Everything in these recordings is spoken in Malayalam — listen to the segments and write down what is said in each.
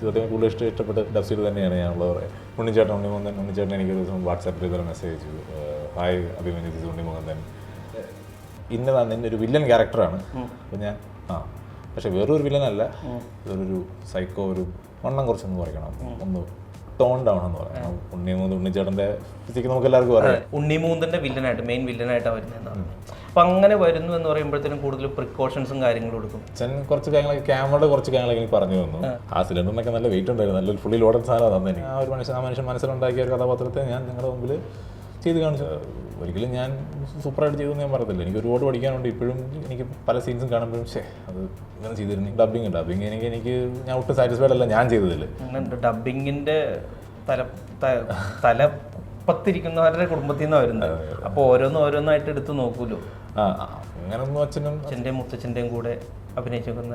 സത്യം കൂടുതൽ ഇഷ്ടപ്പെട്ട ഡബ്സീൽ തന്നെയാണ് ഞാനുള്ളത് പറയാം. ഉണ്ണിച്ചേട്ടൻ എനിക്കൊരു ദിവസം വാട്സാപ്പിൽ ഇതുവരെ മെസ്സേജ് അയച്ചു. Hi Abhimanyu, this Unni Mukundan. ഇന്നതാണ് നിൻ്റെ ഒരു വില്ലൻ ക്യാരക്ടറാണ്. അപ്പോൾ ഞാൻ പക്ഷെ വേറൊരു വില്ലനല്ല, ഇതൊരു സൈക്കോ, ഒരു വണ്ണം കുറച്ചൊന്ന് കുറയ്ക്കണം, ഒന്ന് ടോൺ ഡൗൺ എന്ന് പറയാം. ഉണ്ണിച്ചേട്ടൻ്റെ ഫിസിക്ക് നമുക്ക് എല്ലാവർക്കും അറിയാം. ഉണ്ണിമുകുന്ദൻ്റെ വില്ലനായിട്ട്, മെയിൻ വില്ലനായിട്ടാണ് വരുന്നതെന്നാണ്. അപ്പം അങ്ങനെ വരുന്നു എന്ന് പറയുമ്പോഴത്തേനും കൂടുതൽ പ്രിക്കോഷൻസും കാര്യങ്ങളും എടുക്കും. അച്ഛൻ കുറച്ച് കാര്യങ്ങളൊക്കെ, ക്യാമറയുടെ കുറച്ച് കാര്യങ്ങളൊക്കെ എനിക്ക് പറഞ്ഞു തന്നു. ആ സിലിണ്ടറിനൊക്കെ നല്ല വെയിറ്റ് ഉണ്ടായിരുന്നു, നല്ലൊരു ഫുള്ളി ലോഡഡ് സാധനം തന്നെ. എനിക്ക് ആ മനുഷ്യൻ മനസ്സിലുണ്ടാക്കിയ ഒരു കഥാപാത്രത്തെ ഞാൻ നിങ്ങളുടെ മുമ്പിൽ ചെയ്ത് കാണിച്ചു. ഒരിക്കലും ഞാൻ സൂപ്പറായിട്ട് ചെയ്തെന്ന് ഞാൻ പറയത്തില്ല. എനിക്ക് ഒരുപാട് പഠിക്കാനുണ്ട്. ഇപ്പോഴും എനിക്ക് പല സീൻസും കാണുമ്പോഴും അത് ഇങ്ങനെ ചെയ്തിരുന്നു. ഡബിങ് എനിക്ക് ഞാൻ ഒട്ടും സാറ്റിസ്ഫൈഡ് അല്ല ഞാൻ ചെയ്തതിൽ. ഡബിങ്ങിൻ്റെ തലപ്പത്തിരിക്കുന്നവരുടെ കുടുംബത്തിൽ നിന്നാണ് വരുന്നത്. അപ്പോൾ ഓരോന്നായിട്ട് എടുത്ത് നോക്കൂലോ. അങ്ങനൊന്നും അച്ഛൻ്റെയും മുത്തച്ഛൻ്റെയും കൂടെ അഭിനയിച്ചിരിക്കുന്ന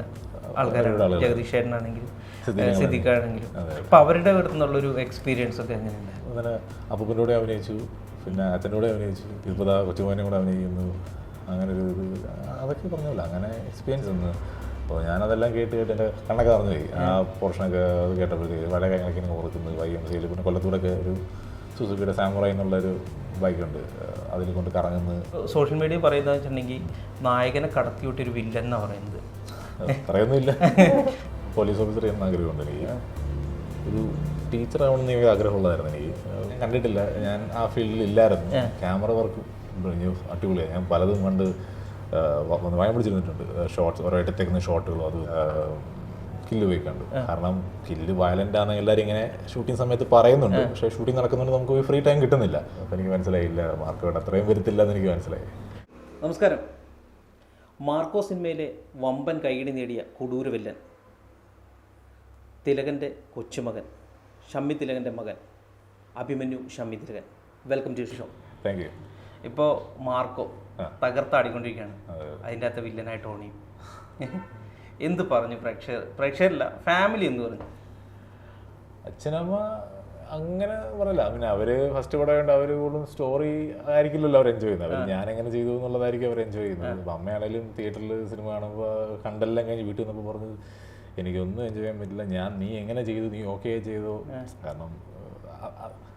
ആൾക്കാരാണ്. ജഗദീഷ് ചേട്ടനാണെങ്കിലും സിദ്ദിഖാണെങ്കിലും. അപ്പോൾ അവരുടെ അടുത്തുനിന്നുള്ളൊരു എക്സ്പീരിയൻസ് ഒക്കെ എങ്ങനെയുണ്ട്? അങ്ങനെ അപ്പൂപ്പൻ്റെ കൂടെ അഭിനയിച്ചു, പിന്നെ അച്ഛൻ്റെ കൂടെ അഭിനയിച്ചു, ഇപ്പോൾ കൊച്ചുമോനെ കൂടെ അഭിനയിക്കുന്നു. അങ്ങനെ ഒരു അതൊക്കെ പറഞ്ഞില്ല, അങ്ങനെ എക്സ്പീരിയൻസ് ഒന്ന്. അപ്പോൾ ഞാനതെല്ലാം കേട്ട് എൻ്റെ കണ്ണൊക്കെ പറഞ്ഞു പോയി. ആ പോർഷനൊക്കെ അത് കേട്ടപ്പോഴത്തേക്ക് പല കാര്യങ്ങളൊക്കെ ഇങ്ങനെ ഓർക്കുന്നത്. വൈകുന്നേരം പിന്നെ കൊല്ലത്തൂടൊക്കെ ഒരു സുസുക്കിയുടെ സാമുറായി എന്നുള്ളൊരു ബൈക്കുണ്ട്, അതിൽ കൊണ്ട് കറങ്ങുന്നത്. സോഷ്യൽ മീഡിയ പറയുന്നത് വെച്ചിട്ടുണ്ടെങ്കിൽ നായകനെ കടത്തിവിട്ടൊരു വില്ലൻ എന്നാണ് പറയുന്നത്. പറയുന്നില്ല. പോലീസ് ഓഫീസർ ചെയ്യുന്ന ആഗ്രഹമുണ്ട് എനിക്ക്. ഒരു ടീച്ചർ ആവണമെന്ന് എനിക്ക് ആഗ്രഹമുള്ളതായിരുന്നു. എനിക്ക് കണ്ടിട്ടില്ല, ഞാൻ ആ ഫീൽഡിൽ ഇല്ലായിരുന്നു. ക്യാമറ വർക്ക് അടിപൊളിയാണ്. ഞാൻ പലതും കണ്ട് വായം പിടിച്ചിരുന്നിട്ടുണ്ട്. ഷോർട്സ് ഓരോ എടുത്തേക്കുന്ന ഷോട്ടുകളും അത് കില്ല് പോയി കണ്ടു. കാരണം കില്ല് വയലൻ്റ് ആണെന്ന് എല്ലാവരും ഇങ്ങനെ ഷൂട്ടിംഗ് സമയത്ത് പറയുന്നുണ്ട്. പക്ഷേ ഷൂട്ടിംഗ് നടക്കുന്നുണ്ട്, നമുക്ക് ഫ്രീ ടൈം കിട്ടുന്നില്ല. അപ്പോൾ എനിക്ക് മനസ്സിലായില്ല മാർക്ക് വേണ്ട അത്രയും വരുത്തില്ല എന്ന് എനിക്ക് മനസ്സിലായി. നമസ്കാരം. മാർക്കോ സിനിമയിലെ വമ്പൻ കൈയടി നേടിയ കൊടൂര വില്ലൻ, തിലകൻ്റെ കൊച്ചുമകൻ, ഷമ്മി തിലകൻ്റെ മകൻ Abhimanyu Shammi Thilakan. Welcome to show. Thank you. ഇപ്പോൾ മാർക്കോ തകർത്താടിക്കൊണ്ടിരിക്കുകയാണ്. അതിൻ്റെ അകത്ത് വില്ലനായിട്ട് ടോണി എന്ത് പറഞ്ഞു പ്രേക്ഷകരില്ല, ഫാമിലി എന്ത് പറഞ്ഞു? അച്ഛനമ്മ അങ്ങനെ പറയില്ല. പിന്നെ അവർ ഫസ്റ്റ് പടമായതുകൊണ്ട് അവർ കൂടുതലും സ്റ്റോറി ആയിരിക്കില്ലല്ലോ അവർ എൻജോയ് ചെയ്യുന്നത്. അവർ ഞാനെങ്ങനെ ചെയ്തു എന്നുള്ളതായിരിക്കും അവർ എൻജോയ് ചെയ്യുന്നത്. അപ്പം അമ്മയാണെങ്കിലും തിയേറ്ററിൽ സിനിമ കാണുമ്പോൾ കണ്ടെല്ലാം കഴിഞ്ഞ് വീട്ടിൽ വന്നപ്പോൾ പറഞ്ഞത് എനിക്കൊന്നും എൻജോയ് ചെയ്യാൻ പറ്റില്ല, നീ എങ്ങനെ ചെയ്തു, നീ ഓക്കെ ചെയ്തു. കാരണം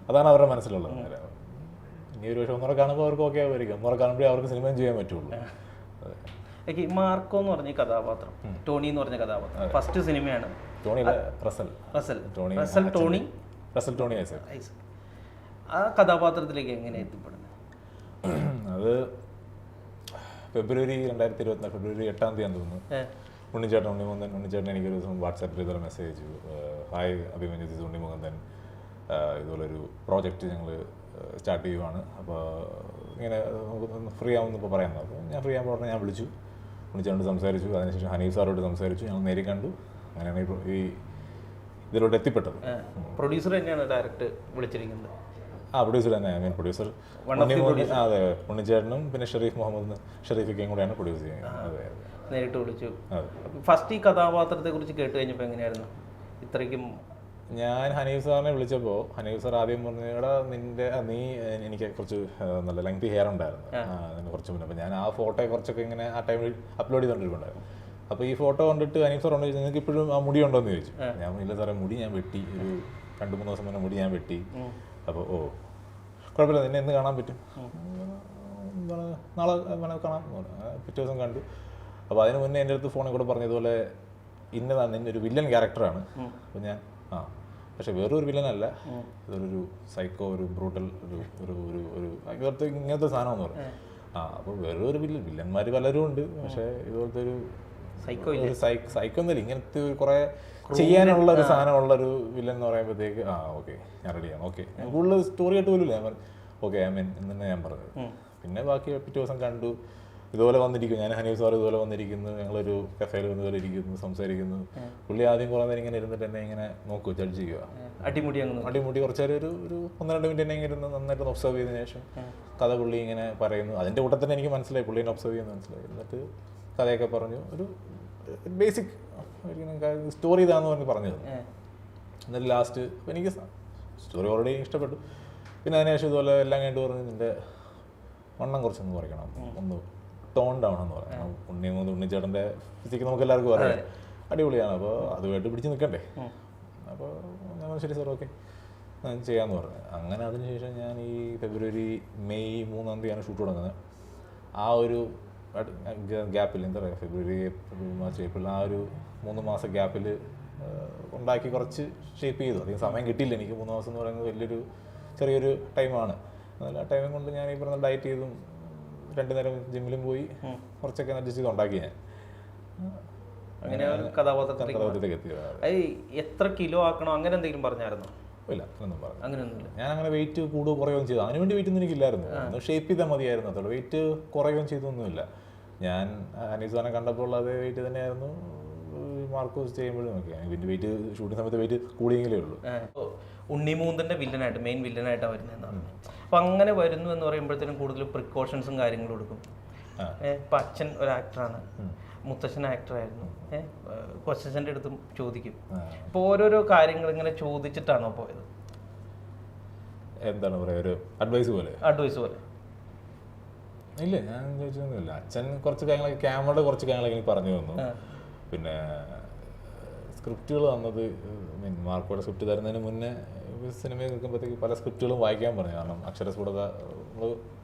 അതാണ് അവരുടെ മനസ്സിലുള്ളത്. ഇനി ഒരു പക്ഷേ ഒന്നൂടെ കാണുമ്പോൾ അവർക്ക് ഓക്കെ ആവുമായിരിക്കും. ഒന്നൂടെ കാണുമ്പോഴേ അവർക്ക് സിനിമ എൻജോയ് ചെയ്യാൻ പറ്റുള്ളൂ. മാർക്കോ എന്ന് പറഞ്ഞ കഥാപാത്രം, ടോണി എന്ന് പറഞ്ഞ കഥാപാത്രം ഫസ്റ്റ് സിനിമയാണ്. ടോണി ആ കഥാപാത്രത്തിലേക്ക് എങ്ങനെ എത്തിപ്പെടുന്നത്? അത് ഫെബ്രുവരി 2024 ഫെബ്രുവരി 8-ാം തീയതി തോന്നുന്നു. ഉണ്ണിച്ചേട്ടൻ എനിക്കൊരു ദിവസം വാട്സാപ്പിൽ ഇതുപോലെ മെസ്സേജ് അയച്ചു. ഹായ് അഭിമന്യു, ദിസ് ഉണ്ണിമുകുന്ദൻ, ഇതുപോലൊരു പ്രോജക്റ്റ് ഞങ്ങൾ സ്റ്റാർട്ട് ചെയ്യുവാണ്. അപ്പോൾ ഇങ്ങനെ നമുക്ക് ഫ്രീ ആവുമെന്ന് ഇപ്പോൾ പറയാൻ. അപ്പോൾ ഞാൻ ഫ്രീ ആകുമ്പോൾ ഞാൻ വിളിച്ചു, ഉണ്ണിച്ചേട്ടനോട് സംസാരിച്ചു. അതിനുശേഷം ഹനീഫ് സാറോട് സംസാരിച്ചു. ഞങ്ങൾ നേരി കണ്ടു. അങ്ങനെയാണ് ഈ ഇതിലോട്ട് എത്തിപ്പെട്ടത്. പ്രൊഡ്യൂസർ തന്നെയാണ് ഡയറക്റ്റ് വിളിച്ചിരിക്കുന്നത്? പ്രൊഡ്യൂസർ തന്നെ. പ്രൊഡ്യൂസർ അതെ, ഉണ്ണിച്ചേട്ടനും പിന്നെ ഷെരീഫിക്കയും കൂടെയാണ് പ്രൊഡ്യൂസ് ചെയ്യുന്നത്. അതെ, നേരിട്ട് വിളിച്ചു. ഫസ്റ്റ് ഈ കഥാപാത്രത്തെ കുറിച്ച് കേട്ട് കഴിഞ്ഞപ്പോൾ എങ്ങനെയായിരുന്നു? ഇത്രയ്ക്കും ഞാൻ ഹനീഫ് സാറിനെ വിളിച്ചപ്പോൾ ഹനീഫ് സാർ ആദ്യം പറഞ്ഞു, എടാ നീ എനിക്ക് കുറച്ച് നല്ല ലെങ്തി ഹെയർ ഉണ്ടായിരുന്നു കുറച്ച് മുന്നേ. അപ്പോൾ ഞാൻ ആ ഫോട്ടോ കുറച്ചൊക്കെ ഇങ്ങനെ ആ ടൈമിൽ അപ്ലോഡ് ചെയ്തുകൊണ്ടിരിക്കുന്നുണ്ടായിരുന്നു. അപ്പോൾ ഈ ഫോട്ടോ കണ്ടിട്ട് ഹനീഫ് സാർ ചോദിച്ചു, നിങ്ങൾക്ക് ഇപ്പോഴും ആ മുടി ഉണ്ടോ എന്ന് ചോദിച്ചു. ഞാൻ ഇല്ല സാറേ, മുടി ഞാൻ വെട്ടി, ഒരു 2-3 ദിവസം മുന്നേ മുടി ഞാൻ വെട്ടി. അപ്പോൾ കുഴപ്പമില്ല, നിന്നെ എന്ന് കാണാൻ പറ്റും, നാളെ കാണാം. പിറ്റേ ദിവസം കണ്ടു. അപ്പോൾ അതിന് മുന്നേ എൻ്റെ അടുത്ത് ഫോണിൽ കൂടെ പറഞ്ഞതുപോലെ ഇന്നതാണ് നിൻ്റെ ഒരു വില്ലൻ ക്യാരക്ടറാണ്. അപ്പോൾ ഞാൻ പക്ഷെ വേറൊരു വില്ലനല്ല, ഇതൊരു സൈക്കോ, ഒരു ബ്രൂട്ടൽ, ഇങ്ങനത്തെ സാധനം എന്ന് പറയും. അപ്പോൾ വേറൊരു വില്ലന്മാർ പലരും ഉണ്ട്. പക്ഷേ ഇതുപോലത്തെ ഒരു സൈക്കോ എന്നല്ല, ഇങ്ങനത്തെ കുറേ ചെയ്യാനുള്ള ഒരു സാധനമുള്ളൊരു വില്ലൻ എന്ന് പറയുമ്പോഴത്തേക്ക് ഓക്കെ ഞാൻ റെഡിയാണ്. ഓക്കെ ഞാൻ കൂടുതൽ സ്റ്റോറി ആയിട്ട് പോലും ഞാൻ ഓക്കെ എന്ന് തന്നെ ഞാൻ പറഞ്ഞത്. പിന്നെ ബാക്കി പിറ്റേ ദിവസം കണ്ടു, ഇതുപോലെ വന്നിരിക്കും. ഞാൻ ഹനീഫ് സാർ ഇതുപോലെ വന്നിരിക്കുന്നു, ഞങ്ങളൊരു കഫേയിൽ വന്നതുപോലെ ഇരിക്കുന്നു, സംസാരിക്കുന്നു. പുള്ളി ആദ്യം കുറേ നേരം ഇങ്ങനെ ഇരുന്നിട്ട് എന്നെ ഇങ്ങനെ നോക്കൂ, ജഡ്ജ് ചെയ്യുക. അടിമുടി കുറച്ച് നേരം ഒരു 1-2 മിനിറ്റ് എന്നെ ഇങ്ങനെ ഇരുന്ന് നന്നായിട്ട് ഒബ്സർവ് ചെയ്തതിനു ശേഷം കഥ പുള്ളി ഇങ്ങനെ പറയുന്നു. അതിൻ്റെ കൂട്ടത്തിൽ തന്നെ എനിക്ക് മനസ്സിലായി പുള്ളി എന്നെ ഒബ്സർവ് ചെയ്യുന്നത് മനസ്സിലായി. എന്നിട്ട് കഥയൊക്കെ പറഞ്ഞു, ഒരു ബേസിക് സ്റ്റോറി ഇതാന്ന് പറഞ്ഞത്. എന്നിട്ട് ലാസ്റ്റ് എനിക്ക് സ്റ്റോറി ഓൾറെഡി ഇഷ്ടപ്പെട്ടു. പിന്നെ അതിനുശേഷം ഇതുപോലെ എല്ലാം കഴിഞ്ഞിട്ട് പറഞ്ഞു, നിൻ്റെ വണ്ണം കുറച്ചൊന്ന് കുറയ്ക്കണം, ഒന്ന് ടോൺ ഡൗൺ എന്ന് പറയാം. ഉണ്ണിച്ചേട്ടൻ്റെ ഫിസിക്ക് നമുക്ക് എല്ലാവർക്കും അറിയാം, അടിപൊളിയാണ്. അപ്പോൾ അതുമായിട്ട് പിടിച്ച് നിൽക്കണ്ടേ. അപ്പോൾ ഞാൻ ശരി സാർ ഓക്കെ ഞാൻ ചെയ്യാമെന്ന് പറഞ്ഞു. അങ്ങനെ അതിനുശേഷം ഞാൻ ഈ മെയ് 3-ാം തീയതിയാണ് ഷൂട്ട് തുടങ്ങുന്നത്. ആ ഒരു ഗ്യാപ്പിൽ എന്താ പറയുക, ഫെബ്രുവരി, മാർച്ച്, ഏപ്രിൽ, ആ ഒരു 3 മാസം ഗ്യാപ്പിൽ ഉണ്ടാക്കി കുറച്ച് ഷേപ്പ് ചെയ്തു. അധികം സമയം കിട്ടിയില്ല എനിക്ക്. 3 മാസം എന്ന് പറയുന്നത് ചെറിയൊരു ടൈമാണ്. എന്നാൽ ആ ടൈം കൊണ്ട് ഞാൻ ഈ പറഞ്ഞ ഡയറ്റ് ചെയ്തും 2 നേരം ജിമ്മിലും പോയി കുറച്ചൊക്കെ അഡ്ജസ്റ്റ് ചെയ്ത് ഉണ്ടാക്കി ഞാൻ. അങ്ങനെ കഥാപാത്രത്തിലേക്ക് എത്തിയത്. എത്ര കിലോ ആക്കണോ അങ്ങനെ എന്തെങ്കിലും പറഞ്ഞായിരുന്നോ? ഇല്ല, അങ്ങനൊന്നും പറഞ്ഞു. അങ്ങനെയൊന്നുമില്ല. ഞാൻ അങ്ങനെ വെയിറ്റ് കൂടുകയോ കുറയുകയും ചെയ്തു. അതിനുവേണ്ടി വെയിറ്റ് ഒന്നും എനിക്കില്ലായിരുന്നു. ഒന്ന് ഷേപ്പ് ചെയ്താൽ മതിയായിരുന്നു. അതോടെ വെയിറ്റ് കുറയുകയും ചെയ്തൊന്നുമില്ല. ഞാൻ അനീസാനെ കണ്ടപ്പോൾ അതേ വെയിറ്റ് തന്നെയായിരുന്നു മാർക്കോസ് ചെയ്യുമ്പോഴും ഒക്കെ. പിന്നെ വെയിറ്റ് ഷൂട്ടിംഗ് സമയത്ത് വെയിറ്റ് കൂടിയെങ്കിലേ ഉള്ളൂ. ഉണ്ണിമൂന്തന്റെ വില്ലനായിട്ട്, മെയിൻ വില്ലനായിട്ടാണ് വരുന്നതെന്നാണ്. അപ്പം അങ്ങനെ വരുന്നു എന്ന് പറയുമ്പോഴത്തേനും കൂടുതൽ പ്രിക്കോഷൻസും കാര്യങ്ങളും എടുക്കും. ഇപ്പം അച്ഛൻ ഒരു ആക്ടറാണ്, മുത്തച്ഛൻ ആക്ടറായിരുന്നു, കൊച്ചച്ഛൻ്റെ അടുത്തും ചോദിക്കും. ഇപ്പോൾ ഓരോരോ കാര്യങ്ങൾ ഇങ്ങനെ ചോദിച്ചിട്ടാണോ പോയത്? എന്താണ് പറയുക, ഒരു അഡ്വൈസ് പോലെ? ഇല്ല, ഞാൻ ചോദിച്ചൊന്നുമില്ല. അച്ഛൻ കുറച്ച് കാര്യങ്ങളൊക്കെ, ക്യാമറയുടെ കുറച്ച് കാര്യങ്ങളൊക്കെ എനിക്ക് പറഞ്ഞു തന്നു. പിന്നെ സ്ക്രിപ്റ്റുകൾ തന്നത്, മാർക്കോടെ സ്ക്രിപ്റ്റ് തരുന്നതിന് മുന്നേ സിനിമയിൽ നിൽക്കുമ്പോഴത്തേക്ക് പല സ്ക്രിപ്റ്റുകളും വായിക്കാൻ പറഞ്ഞു. കാരണം അക്ഷരസ്ഫുടത നമ്മൾ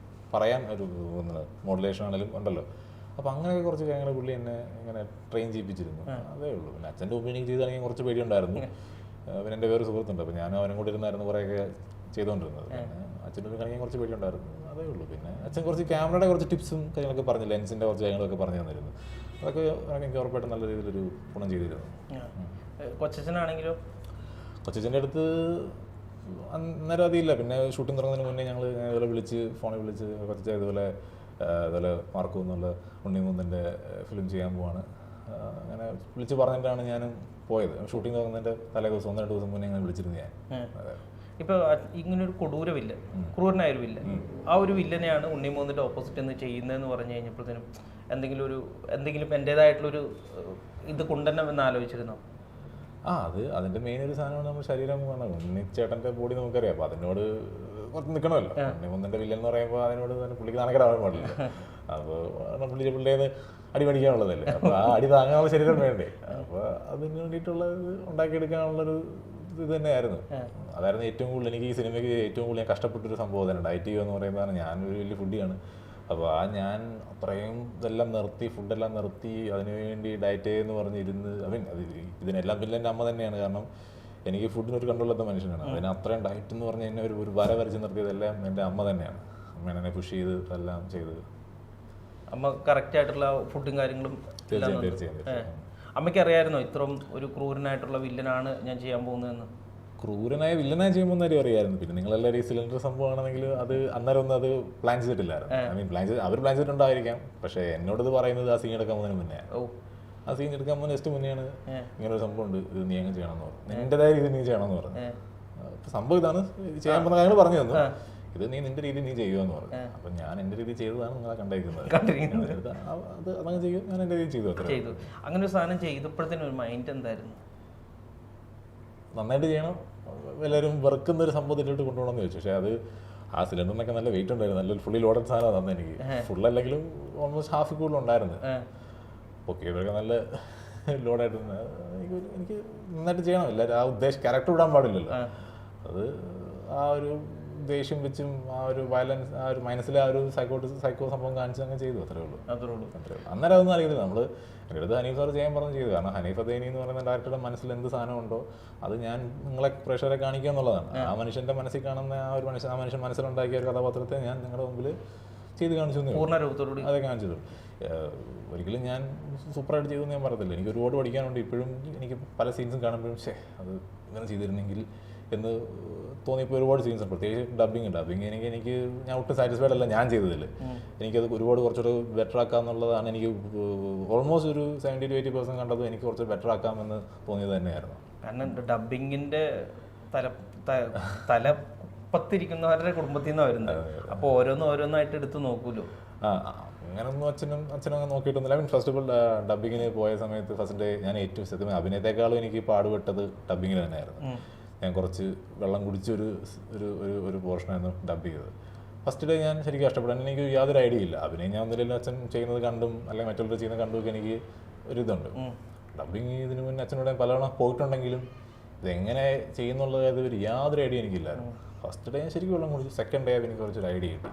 പറയാൻ ഒരു മോഡുലേഷൻ ആണെങ്കിലും ഉണ്ടല്ലോ. അപ്പോൾ അങ്ങനെയൊക്കെ കുറച്ച് കാര്യങ്ങൾ പുള്ളി എന്നെ ഇങ്ങനെ ട്രെയിൻ ചെയ്യിപ്പിച്ചിരുന്നു. അതേ ഉള്ളൂ. പിന്നെ അച്ഛൻ്റെ ഒപ്പീനിയൻ ചെയ്താണെങ്കിൽ കുറച്ച് പേടിയുണ്ടായിരുന്നു. പിന്നെ എൻ്റെ വേറെ സുഹൃത്തുണ്ട്, അപ്പോൾ ഞാനും അവനും കൂടി ഇരുന്നായിരുന്നു കുറേയൊക്കെ ചെയ്തുകൊണ്ടിരുന്നത്. പിന്നെ അച്ഛൻ്റെ ഒരു കാണിക്കാൻ കുറച്ച് പേടിയുണ്ടായിരുന്നു. അതേ ഉള്ളൂ. പിന്നെ അച്ഛൻ കുറച്ച് ക്യാമറയുടെ കുറച്ച് ടിപ്സും കാര്യങ്ങളൊക്കെ പറഞ്ഞു, ലെൻസിൻ്റെ കുറച്ച് കാര്യങ്ങളൊക്കെ പറഞ്ഞു തന്നിരുന്നു. അതൊക്കെ എനിക്ക് ഉറപ്പായിട്ട് നല്ല രീതിയിലൊരു ഗുണം ചെയ്തിരുന്നു. കൊച്ചച്ഛനാണെങ്കിലോ? കൊച്ചച്ഛൻ്റെ അടുത്ത് അന്നേരം അതില്ല. പിന്നെ ഷൂട്ടിംഗ് തുടങ്ങുന്നതിന് മുന്നേ ഞങ്ങൾ ഇതുപോലെ ഫോണിൽ വിളിച്ച് കൊച്ചച്ഛ ഇതുപോലെ മാർക്കോ എന്നുള്ള ഉണ്ണിമൂന്തൻ്റെ ഫിലിം ചെയ്യാൻ പോവാണ്, അങ്ങനെ വിളിച്ച് പറഞ്ഞിട്ടാണ് ഞാനും പോയത്. ഷൂട്ടിംഗ് തുടങ്ങുന്നതിൻ്റെ തലേ ദിവസം 1-2 ദിവസം മുന്നേ ഞാൻ വിളിച്ചിരുന്നു ഞാൻ. ഇപ്പോൾ ഇങ്ങനൊരു കൊടൂര വില്ലൻ, ക്രൂരനായൊരു വില്ലൻ, ആ ഒരു വില്ലനെയാണ് ഉണ്ണിമൂന്നിൻ്റെ ഓപ്പോസിറ്റ് എന്ന് ചെയ്യുന്നതെന്ന് പറഞ്ഞു കഴിഞ്ഞപ്പോഴത്തേനും എന്തെങ്കിലും എൻ്റേതായിട്ടുള്ളൊരു ഇത് കൊണ്ടുവരണമെന്ന് ആലോചിച്ചിരുന്നോ? അതിൻ്റെ മെയിൻ ഒരു സാധനമാണ് നമ്മുടെ ശരീരം. ഉണ്ണിച്ചേട്ടൻ്റെ ബോഡി നമുക്കറിയാം. അപ്പോൾ അതിനോട് കുറച്ച് നിൽക്കണമല്ലോ. ഉണ്ണിമൂന്നിൻ്റെ വില്ലൻ എന്ന് പറയുമ്പോൾ അതിനോട് തന്നെ പുള്ളിക്ക് നാണക്കേടാവാൻ പാടില്ല. അപ്പോൾ പുള്ളിയുടെ അടി പഠിക്കാനുള്ളതല്ലേ. അപ്പോൾ ആ അടി താങ്ങാനുള്ള ശരീരം വേണ്ടേ. അപ്പോൾ അതിന് വേണ്ടിയിട്ടുള്ള ഉണ്ടാക്കിയെടുക്കാനുള്ളൊരു ഇത് തന്നെയായിരുന്നു. അതായിരുന്നു ഏറ്റവും കൂടുതൽ എനിക്ക് ഈ സിനിമയ്ക്ക് ഏറ്റവും കൂടുതൽ ഞാൻ കഷ്ടപ്പെട്ടൊരു സംഭവം തന്നെ. ഡയറ്റ് ചെയ്യുക എന്ന് പറയുന്നതാണ്. ഞാനൊരു വലിയ ഫുഡിയാണ്. അപ്പോൾ ഞാൻ അത്രയും ഇതെല്ലാം നിർത്തി, ഫുഡെല്ലാം നിർത്തി, അതിനുവേണ്ടി ഡയറ്റ് എന്ന് പറഞ്ഞിരുന്ന് ഇതിനെല്ലാം പിന്നെ എൻ്റെ അമ്മ തന്നെയാണ്. കാരണം എനിക്ക് ഫുഡിനൊരു കൺട്രോളില്ലാത്ത മനുഷ്യനാണ്. അതിന് അത്രയും ഡയറ്റ് എന്ന് പറഞ്ഞ് എന്നെ ഒരു വര വരച്ച് നിർത്തിയതെല്ലാം എൻ്റെ അമ്മ തന്നെയാണ്. അമ്മ എന്നെ പുഷ് ചെയ്ത് എല്ലാം ചെയ്തത്. അമ്മ കറക്റ്റ് ആയിട്ടുള്ള ഫുഡും കാര്യങ്ങളും തീർച്ചയായും. അമ്മയ്ക്ക് അറിയാമായിരുന്നോ ഇത്രയും ഒരു ക്രൂരനായിട്ടുള്ള വില്ലനാണ് ഞാൻ ചെയ്യാൻ പോകുന്നതെന്ന്? ക്രൂരനായ വില്ലനായി ചെയ്യുമ്പോൾ കാര്യം അറിയാമായിരുന്നു. പിന്നെ നിങ്ങളെല്ലാവരും ഈ സിലിണ്ടർ സംഭവമാണെങ്കിൽ അത് അന്നേരം ഒന്നും അത് പ്ലാൻ ചെയ്തിട്ടില്ലായിരുന്നു. അവർ പ്ലാൻ ചെയ്തിട്ടുണ്ടായിരിക്കാം. പക്ഷേ എന്നോട് ഇത് പറയുന്നത് ആ സീൻ എടുക്കാൻ പോകുന്നതിന് മുന്നേ. ആ സീൻ എടുക്കാൻ പോകുന്ന ജസ്റ്റ് മുന്നെയാണ് ഇങ്ങനെ ഒരു സംഭവം ഉണ്ട്, ഇത് നീ അങ്ങ് ചെയ്യണമെന്ന് പറഞ്ഞു. നിൻ്റെതായ രീതി നീ ചെയ്യണമെന്ന് പറഞ്ഞു. സംഭവം ഇതാണ്, ചെയ്യാൻ പോകുന്ന കാര്യങ്ങൾ പറഞ്ഞു തന്നു. ഇത് നീ നിന്റെ രീതി നീ ചെയ്യുമെന്ന് പറഞ്ഞു. അപ്പം ഞാൻ എൻ്റെ രീതി ചെയ്തതാണ് നിങ്ങളെ കണ്ടിരിക്കുന്നത്. അത് അതങ്ങനെ ചെയ്യും, ഞാൻ എൻ്റെ രീതി ചെയ്തു. അങ്ങനെ ഒരു സാധനം ചെയ്തപ്പോഴത്തേനും ഒരു മൈൻഡ് എന്തായിരുന്നു? നന്നായിട്ട് ചെയ്യണം, എല്ലാവരും വെറുക്കുന്നൊരു സംഭവത്തിലോട്ട് കൊണ്ടുപോകണമെന്ന് ചോദിച്ചു. പക്ഷേ അത് ആ സിലിണ്ടറിനൊക്കെ നല്ല വെയിറ്റ് ഉണ്ടായിരുന്നു. നല്ലൊരു ഫുള്ളി ലോഡഡ് സാധനം തന്നെ എനിക്ക്. ഫുള്ളല്ലെങ്കിലും ഓൾമോസ്റ്റ് ഹാഫ് കൂടുതൽ ഉണ്ടായിരുന്നു. ഓക്കെ, ഇവരൊക്കെ നല്ല ലോഡായിട്ട് എനിക്ക് നന്നായിട്ട് ചെയ്യണം. എല്ലാവരും ആ ക്യാരക്ടർ വിടാൻ പാടില്ലല്ലോ. അത് ആ ഒരു ദേഷ്യം വെച്ചും ആ ഒരു വയലൻസ്, ആ ഒരു മനസ്സിലെ ആ ഒരു സൈക്കോ സംഭവം കാണിച്ച് അങ്ങ് ചെയ്തു. അത്രേ ഉള്ളൂ. അന്നേരം അതൊന്നും അറിയില്ല. നമ്മൾ എൻ്റെ അടുത്ത് ഹനീഫ് സാർ ചെയ്യാൻ പറഞ്ഞ് ചെയ്തു. കാരണം ഹനീഫ് അദേനി എന്ന് പറയുന്ന ഡയറക്ടറുടെ മനസ്സിൽ എന്ത് സാധനം ഉണ്ടോ അത് ഞാൻ നിങ്ങളെ പ്രേക്ഷകരെ കാണിക്കുക എന്നുള്ളതാണ്. ആ മനുഷ്യൻ്റെ മനസ്സിൽ കാണുന്ന ആ മനുഷ്യൻ മനസ്സിലുണ്ടാക്കിയ ഒരു കഥാപാത്രത്തെ ഞാൻ നിങ്ങളുടെ മുമ്പിൽ ചെയ്ത് കാണിച്ചു. അതെ, കാണിച്ചത്. ഒരിക്കലും ഞാൻ സൂപ്പറായിട്ട് ചെയ്തു ഞാൻ പറയത്തില്ല. എനിക്ക് ഒരുപാട് പഠിക്കാനുണ്ട്. ഇപ്പോഴും എനിക്ക് പല സീൻസും കാണുമ്പോഴും അത് ഇങ്ങനെ ചെയ്തിരുന്നെങ്കിൽ എന്ന് തോന്നിയപ്പോൾ ഒരുപാട് സീൻസ് ഉണ്ട്. പ്രത്യേകിച്ച് ഡബിങ് എനിക്ക് ഞാൻ ഒട്ടും സാറ്റിസ്ഫൈഡ് അല്ല ഞാൻ ചെയ്തതിൽ. എനിക്കത് കുറച്ചുകൂടെ ബെറ്റർ ആക്കാമെന്നുള്ളതാണ്. എനിക്ക് ഓൾമോസ്റ്റ് ഒരു 70-80% കണ്ടത് എനിക്ക് കുറച്ച് ബെറ്റർ ആക്കാമെന്ന് തോന്നിയത് തന്നെയായിരുന്നു. കാരണം ഡബിങ്ങിൻ്റെ തലപ്പത്തിരിക്കുന്നവരുടെ കുടുംബത്തിൽ നിന്നാണ് വരുന്നത്. അപ്പോൾ ഓരോന്നായിട്ട് എടുത്ത് നോക്കൂലോ. അങ്ങനൊന്നും അച്ഛനും അങ്ങനെ നോക്കിയിട്ടൊന്നുമില്ല. ഫസ്റ്റ് ഓഫ് ഓൾ ഡബിങ്ങിന് പോയ സമയത്ത് ഫസ്റ്റ് ഡേ ഞാൻ ഏറ്റവും സത്യം അഭിനയത്തെക്കാളും എനിക്ക് പാടുപെട്ടത് ഡബിങ്ങിന് തന്നെയായിരുന്നു. ഞാൻ കുറച്ച് വെള്ളം കുടിച്ചൊരു ഒരു പോർഷനായിരുന്നു ഡബ് ചെയ്തത്. ഫസ്റ്റ് ഡേ ഞാൻ ശരിക്കും കഷ്ടപ്പെടാൻ എനിക്ക് യാതൊരു ഐഡിയ ഇല്ല. അഭിനയം ഞാൻ ഒന്നിലും അച്ഛൻ ചെയ്യുന്നത് കണ്ടും അല്ലെങ്കിൽ മറ്റുള്ളവർ ചെയ്യുന്നത് കണ്ടുമൊക്കെ എനിക്ക് ഒരിതുണ്ട്. ഡബിങ് ഇതിന് മുന്നേ അച്ഛനോട് പലവണ പോയിട്ടുണ്ടെങ്കിലും ഇതെങ്ങനെ ചെയ്യുന്നുള്ള ഒരു യാതൊരു ഐഡിയ എനിക്കില്ലായിരുന്നു. ഫസ്റ്റ് ഡേ ഞാൻ ശരിക്കും വെള്ളം കുടിച്ചു, സെക്കൻഡ് ഡേ എനിക്ക് കുറച്ചൊരു ഐഡിയ കിട്ടി,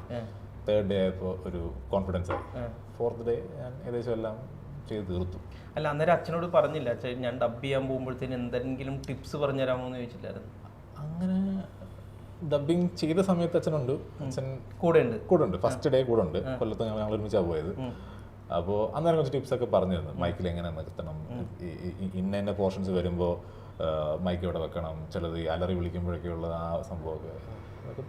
തേർഡ് ഡേ ആയപ്പോൾ ഒരു കോൺഫിഡൻസ് ആയി, ഫോർത്ത് ഡേ ഞാൻ ഏകദേശം എല്ലാം ചെയ്ത് തീർത്തു. അല്ല അന്നേരം അച്ഛനോട് പറഞ്ഞില്ല അച്ഛൻ ഞാൻ ഡബ് ചെയ്യാൻ പോകുമ്പോഴത്തേന് എന്തെങ്കിലും ടിപ്സ് പറഞ്ഞു തരാമോ എന്ന് ചോദിച്ചില്ലായിരുന്നു? അങ്ങനെ ഡബിങ് ചെയ്ത സമയത്ത് അച്ഛനുണ്ട്, അച്ഛൻ കൂടെ ഉണ്ട്, ഫസ്റ്റ് ഡേ കൂടെ ഉണ്ട്. കൊല്ലത്ത് ഞങ്ങൾ ഒരുമിച്ചാണ് പോയത്. അപ്പോൾ അന്നേരം കുറച്ച് ടിപ്സൊക്കെ പറഞ്ഞു തന്നു, മൈക്കിൽ എങ്ങനെ നിർത്തണം, ഇന്ന പോർഷൻസ് വരുമ്പോൾ മൈക്ക് ഇവിടെ വെക്കണം, ചിലത് ഈ അലറി വിളിക്കുമ്പോഴൊക്കെയുള്ള ആ സംഭവമൊക്കെ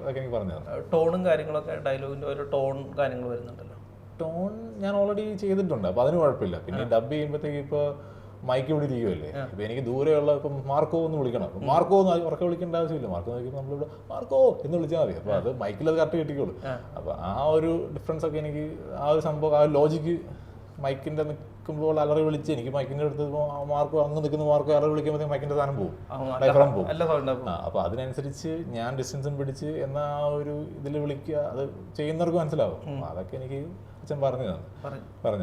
അതൊക്കെ എനിക്ക് പറഞ്ഞു തന്നു. ടോണും കാര്യങ്ങളൊക്കെ ഡയലോഗിൻ്റെ ഒരു ടോൺ കാര്യങ്ങൾ വരുന്നുണ്ടല്ലോ. ടോൺ ഞാൻ ഓൾറെഡി ചെയ്തിട്ടുണ്ട്, അപ്പോൾ അതിന് കുഴപ്പമില്ല. പിന്നെ ഡബ് ചെയ്യുമ്പോഴത്തേക്ക് ഇപ്പോൾ മൈക്ക് ഇവിടെ ഇരിക്കുമല്ലേ, ഇപ്പം എനിക്ക് ദൂരെയുള്ള ഇപ്പം മാർക്കോ എന്ന് വിളിക്കണം, മാർക്കോ എന്ന് ഉറക്കെ വിളിക്കേണ്ട ആവശ്യമില്ല, മാർക്കോ നോക്കിയപ്പോൾ നമ്മളിവിടെ മാർക്കോ എന്ന് വിളിച്ചാൽ മതി, അപ്പോൾ അത് മൈക്കിൽ അത് കറക്റ്റ് കിട്ടിക്കോളൂ. അപ്പോൾ ആ ഒരു ഡിഫറൻസ് ഒക്കെ എനിക്ക് ആ ഒരു സംഭവം, ആ ലോജിക്ക് മൈക്കിൻ്റെ നിൽക്കുമ്പോൾ അലറി വിളിച്ച് എനിക്ക് മൈക്കിൻ്റെ അടുത്ത് മാർക്കോ അങ്ങ് നിൽക്കുന്ന മാർക്കോ അലറി വിളിക്കുമ്പോഴത്തേക്ക് മൈക്കിൻ്റെ സാധനം പോകും, ഡൈഫ്രം പോകും. അപ്പോൾ അതിനനുസരിച്ച് ഞാൻ ഡിസ്റ്റൻസും പിടിച്ച് എന്ന ആ ഒരു ഇതിൽ വിളിക്കുക, അത് ചെയ്യുന്നവർക്ക് മനസ്സിലാവും. അതൊക്കെ എനിക്ക് അച്ഛൻ പറഞ്ഞു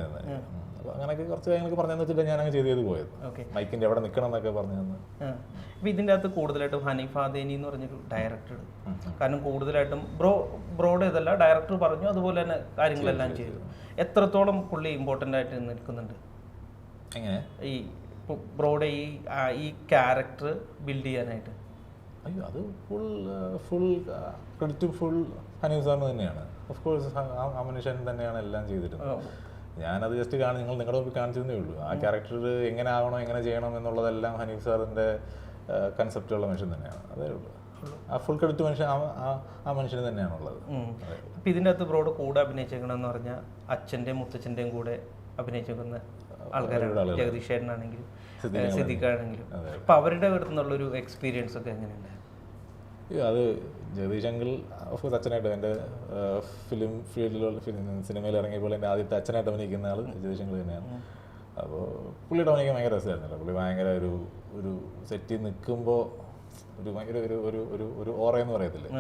തന്നെ. അപ്പോൾ അങ്ങനെയൊക്കെ കുറച്ച് കാര്യങ്ങളൊക്കെ പറഞ്ഞു വെച്ചിട്ട് ഞാൻ അങ്ങ് ചെയ്ത് പോയത്, മൈക്കിൻ്റെ എവിടെ നിൽക്കണം എന്നൊക്കെ പറഞ്ഞു തന്നു. അപ്പോൾ ഇതിൻ്റെ അകത്ത് കൂടുതലായിട്ടും ഹനീഫ് ആദേനി എന്ന് പറഞ്ഞൊരു ഡയറക്ടർ, കാരണം കൂടുതലായിട്ടും ബ്രോഡ് ഇതല്ല ഡയറക്ടർ പറഞ്ഞു, അതുപോലെ തന്നെ കാര്യങ്ങളെല്ലാം ചെയ്തു. എത്രത്തോളം പുള്ളി ഇമ്പോർട്ടൻ്റ് ആയിട്ട് നിൽക്കുന്നുണ്ട് എങ്ങനെ ഈ ബ്രോഡ് ഈ ക്യാരക്ടർ ബിൽഡ് ചെയ്യാനായിട്ട്? അയ്യോ, അത് ഫുൾ ക്രെഡിറ്റ് ഫുൾ ഹനീഫ് സാറിന് തന്നെയാണ്. ഓഫ് കോഴ്സ് ആ മനുഷ്യൻ തന്നെയാണ് എല്ലാം ചെയ്തിരുന്നത്. ഞാനത് ജസ്റ്റ് നിങ്ങളുടെ മുമ്പിൽ കാണിച്ചതേ ഉള്ളൂ. ആ ക്യാരക്ടർ എങ്ങനെ ആവണം, എങ്ങനെ ചെയ്യണം എന്നുള്ളതെല്ലാം ഹനീഫ് സാറിൻ്റെ കൺസെപ്റ്റുള്ള മനുഷ്യൻ തന്നെയാണ്. അതേ ഉള്ളൂ. ആ ഫുൾ ക്രെഡിറ്റ് മനുഷ്യൻ ആ മനുഷ്യന് തന്നെയാണുള്ളത്. ഇപ്പം ഇതിൻ്റെ അകത്ത് ബ്രോഡ് കൂടെ അഭിനയിച്ചേക്കണമെന്ന് പറഞ്ഞാൽ അച്ഛൻ്റെയും മുത്തച്ഛൻ്റെയും കൂടെ അഭിനയിച്ചേക്കുന്ന ആൾക്കാരാണ്. ജഗദീഷ് ചേട്ടനാണെങ്കിലും സിദ്ദിഖാണെങ്കിലും. അപ്പം അവരുടെ അടുത്തുനിന്നുള്ളൊരു എക്സ്പീരിയൻസ് ഒക്കെ എങ്ങനെയുണ്ട്? അത് ജഗദീഷ് അങ്കിൾ ഓഫ്കോഴ്സ് അച്ഛനായിട്ട് എൻ്റെ ഫിലിം ഫീൽഡിലുള്ള സിനിമയിൽ ഇറങ്ങിയപ്പോൾ എൻ്റെ ആദ്യത്തെ അച്ഛനായിട്ട് അഭിനയിക്കുന്ന ആൾ ജഗദീഷ് അങ്കിൾ തന്നെയാണ്. അപ്പോൾ പുള്ളിയുടെ അഭിനയിക്കാൻ ഭയങ്കര രസമായിരുന്നല്ലോ. പുള്ളി ഭയങ്കര ഒരു സെറ്റിൽ നിൽക്കുമ്പോൾ ഒരു ഭയങ്കര ഒരു ഓറയെന്ന് പറയത്തില്ലേ,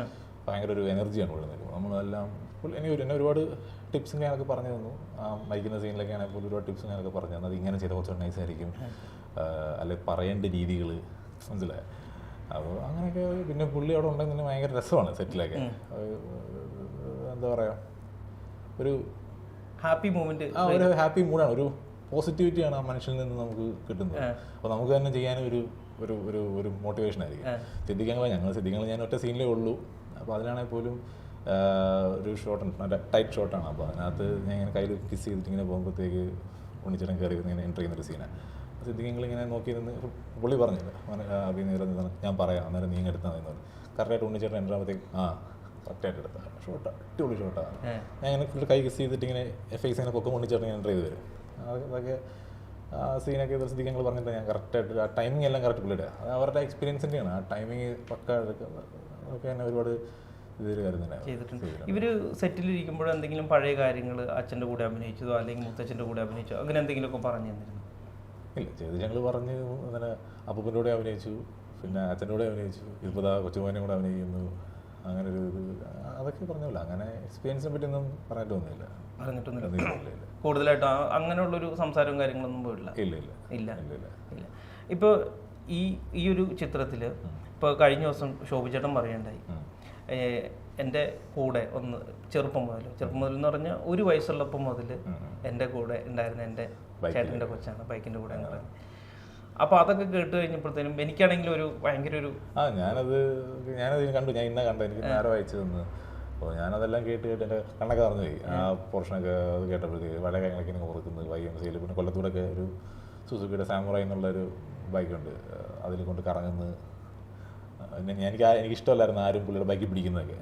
ഭയങ്കര ഒരു എനർജിയാണ് പുള്ളി നിൽക്കുമ്പോൾ. നമ്മളെല്ലാം എന്നെ ഒരുപാട് ടിപ്സും ഞാനൊക്കെ പറഞ്ഞു തന്നു. ആ മൈക്കുന്ന സീനിലൊക്കെ ആണെങ്കിൽ പോലും ഒരുപാട് ടിപ്സും ഞാനൊക്കെ പറഞ്ഞു തന്നു. അത് ഇങ്ങനെ ചെയ്താൽ കുറച്ചുകൂടെ നൈസായിരിക്കും, അല്ലെങ്കിൽ പറയേണ്ട രീതികൾ മനസ്സിലായി. അപ്പോൾ അങ്ങനെയൊക്കെ. പിന്നെ പുള്ളി അവിടെ ഉണ്ടെങ്കിൽ തന്നെ ഭയങ്കര രസമാണ് സെറ്റിലൊക്കെ. എന്താ പറയുക, ഒരു ഹാപ്പി മൂമെന്റ്, ഒരു ഹാപ്പി മൂഡാണ്, ഒരു പോസിറ്റിവിറ്റിയാണ് ആ മനുഷ്യനിൽ നിന്ന് നമുക്ക് കിട്ടുന്നത്. അപ്പോൾ നമുക്ക് തന്നെ ചെയ്യാനും ഒരു മോട്ടിവേഷൻ ആയിരിക്കും. സിദ്ദിഖങ്ങൾ ഞാൻ ഒറ്റ സീനിലേ ഉള്ളൂ. അപ്പോൾ അതിലാണെങ്കിൽ പോലും ഒരു ഷോട്ടുണ്ട്, ടൈറ്റ് ഷോട്ടാണ്. അപ്പോൾ അതിനകത്ത് ഞാൻ ഇങ്ങനെ കയ്യിൽ കിസ് ചെയ്തിട്ട് ഇങ്ങനെ പോകുമ്പോഴത്തേക്ക് ഉണ്ണിച്ചേട്ടൻ കയറി ഇങ്ങനെ എൻ്റർ ചെയ്യുന്നൊരു സീനാണ്. സിദ്ദിഖങ്ങൾ ഇങ്ങനെ നോക്കി നിന്ന് പുള്ളി പറഞ്ഞില്ല, അഭിനയിക്കുന്നത് ഞാൻ പറയാം, അന്നേരം നീ എടുത്താൽ മതി. കറക്റ്റായിട്ട് ഉണ്ണിച്ചേട്ടൻ എൻ്റർ ആകുമ്പോഴത്തേക്ക് കറക്റ്റായിട്ട് എടുത്താൽ ഷോട്ടാണ്, അടിപൊളി ഷോട്ടാണ്. ഞാൻ ഇങ്ങനെ ഫുൾ കൈ കിസ് ചെയ്തിട്ട് ഇങ്ങനെ ഫേസ് ഇങ്ങനെ പൊക്കം ഉണ്ണിച്ചേട്ടൻ എൻ്റർ ചെയ്ത് വരും. അതൊക്കെ ആ സീനൊക്കെ സിദ്ദിഖങ്ങൾ പറഞ്ഞിട്ട് ഞാൻ കറക്റ്റായിട്ട് ആ ടൈമിംഗ് എല്ലാം കറക്റ്റ് പുള്ളിയുടെ, അത് അവരുടെ എക്സ്പീരിയൻസിൻ്റെയാണ്. ആ ടൈമിങ് പക്ക അതൊക്കെ തന്നെ ഒരുപാട് ഇതിൽ ചെയ്തിട്ടുണ്ട്. ഇവർ സെറ്റിലിരിക്കുമ്പോഴും എന്തെങ്കിലും പഴയ കാര്യങ്ങൾ അച്ഛൻ്റെ കൂടെ അഭിനയിച്ചതോ അല്ലെങ്കിൽ മുത്തച്ഛൻ്റെ കൂടെ അഭിനയിച്ചോ അങ്ങനെ എന്തെങ്കിലുമൊക്കെ പറഞ്ഞു തന്നിരുന്നു? ഇല്ല, ചെയ്ത് ഞങ്ങൾ പറഞ്ഞ് അങ്ങനെ അപ്പൂപ്പൻ്റെ കൂടെ അഭിനയിച്ചു, പിന്നെ അച്ഛൻ്റെ കൂടെ അഭിനയിച്ചു, ഇപ്പോൾ കൊച്ചുമോനെ കൂടെ അഭിനയിക്കുന്നു, അങ്ങനെ ഒരു അതൊക്കെ പറഞ്ഞില്ല. അങ്ങനെ എക്സ്പീരിയൻസിനെ പറ്റി ഒന്നും പറഞ്ഞിട്ടൊന്നുമില്ല. കൂടുതലായിട്ട് അങ്ങനെയുള്ളൊരു സംസാരവും കാര്യങ്ങളൊന്നും പോയില്ല. ഇല്ല. ഇപ്പോൾ ഈ ഒരു ചിത്രത്തിൽ ഇപ്പോൾ കഴിഞ്ഞ ദിവസം ശോഭിച്ചേട്ടൻ പറയണ്ടായി, എൻ്റെ കൂടെ ഒന്ന് ചെറുപ്പം മുതൽ എന്ന് പറഞ്ഞാൽ 1 വയസ്സുള്ളപ്പം മുതൽ എൻ്റെ കൂടെ ഉണ്ടായിരുന്ന എൻ്റെ ചേട്ടൻ്റെ കൊച്ചാണ് ബൈക്കിൻ്റെ കൂടെ എന്ന് പറയുന്നത്. അപ്പോൾ അതൊക്കെ കേട്ട് കഴിഞ്ഞപ്പോഴത്തേനും എനിക്കാണെങ്കിൽ ഒരു ഭയങ്കര ഒരു ഞാനത് കണ്ടു, ഞാൻ ഇന്നാ കണ്ടു, എനിക്ക് നേരെ വായിച്ചു തന്നു. അപ്പോൾ ഞാനതെല്ലാം കേട്ട് എൻ്റെ കണ്ണൊക്കെ പറഞ്ഞു പോയി. ആ പോർഷനൊക്കെ അത് കേട്ടപ്പോഴത്തേക്ക് വളരെ കാര്യങ്ങളൊക്കെ എനിക്ക് ഓർക്കുന്നത്. YMCAയിൽ പിന്നെ കൊല്ലത്തൂടൊക്കെ ഒരു സുസുക്കിയുടെ സാമുറായി എന്നുള്ളൊരു ബൈക്കുണ്ട്, അതിൽ കൊണ്ട് കറങ്ങുന്നത്. എനിക്ക് ഇഷ്ടമല്ലായിരുന്നു ആരും പുള്ളിയുടെ ബൈക്കിൽ പിടിക്കുന്നതൊക്കെ.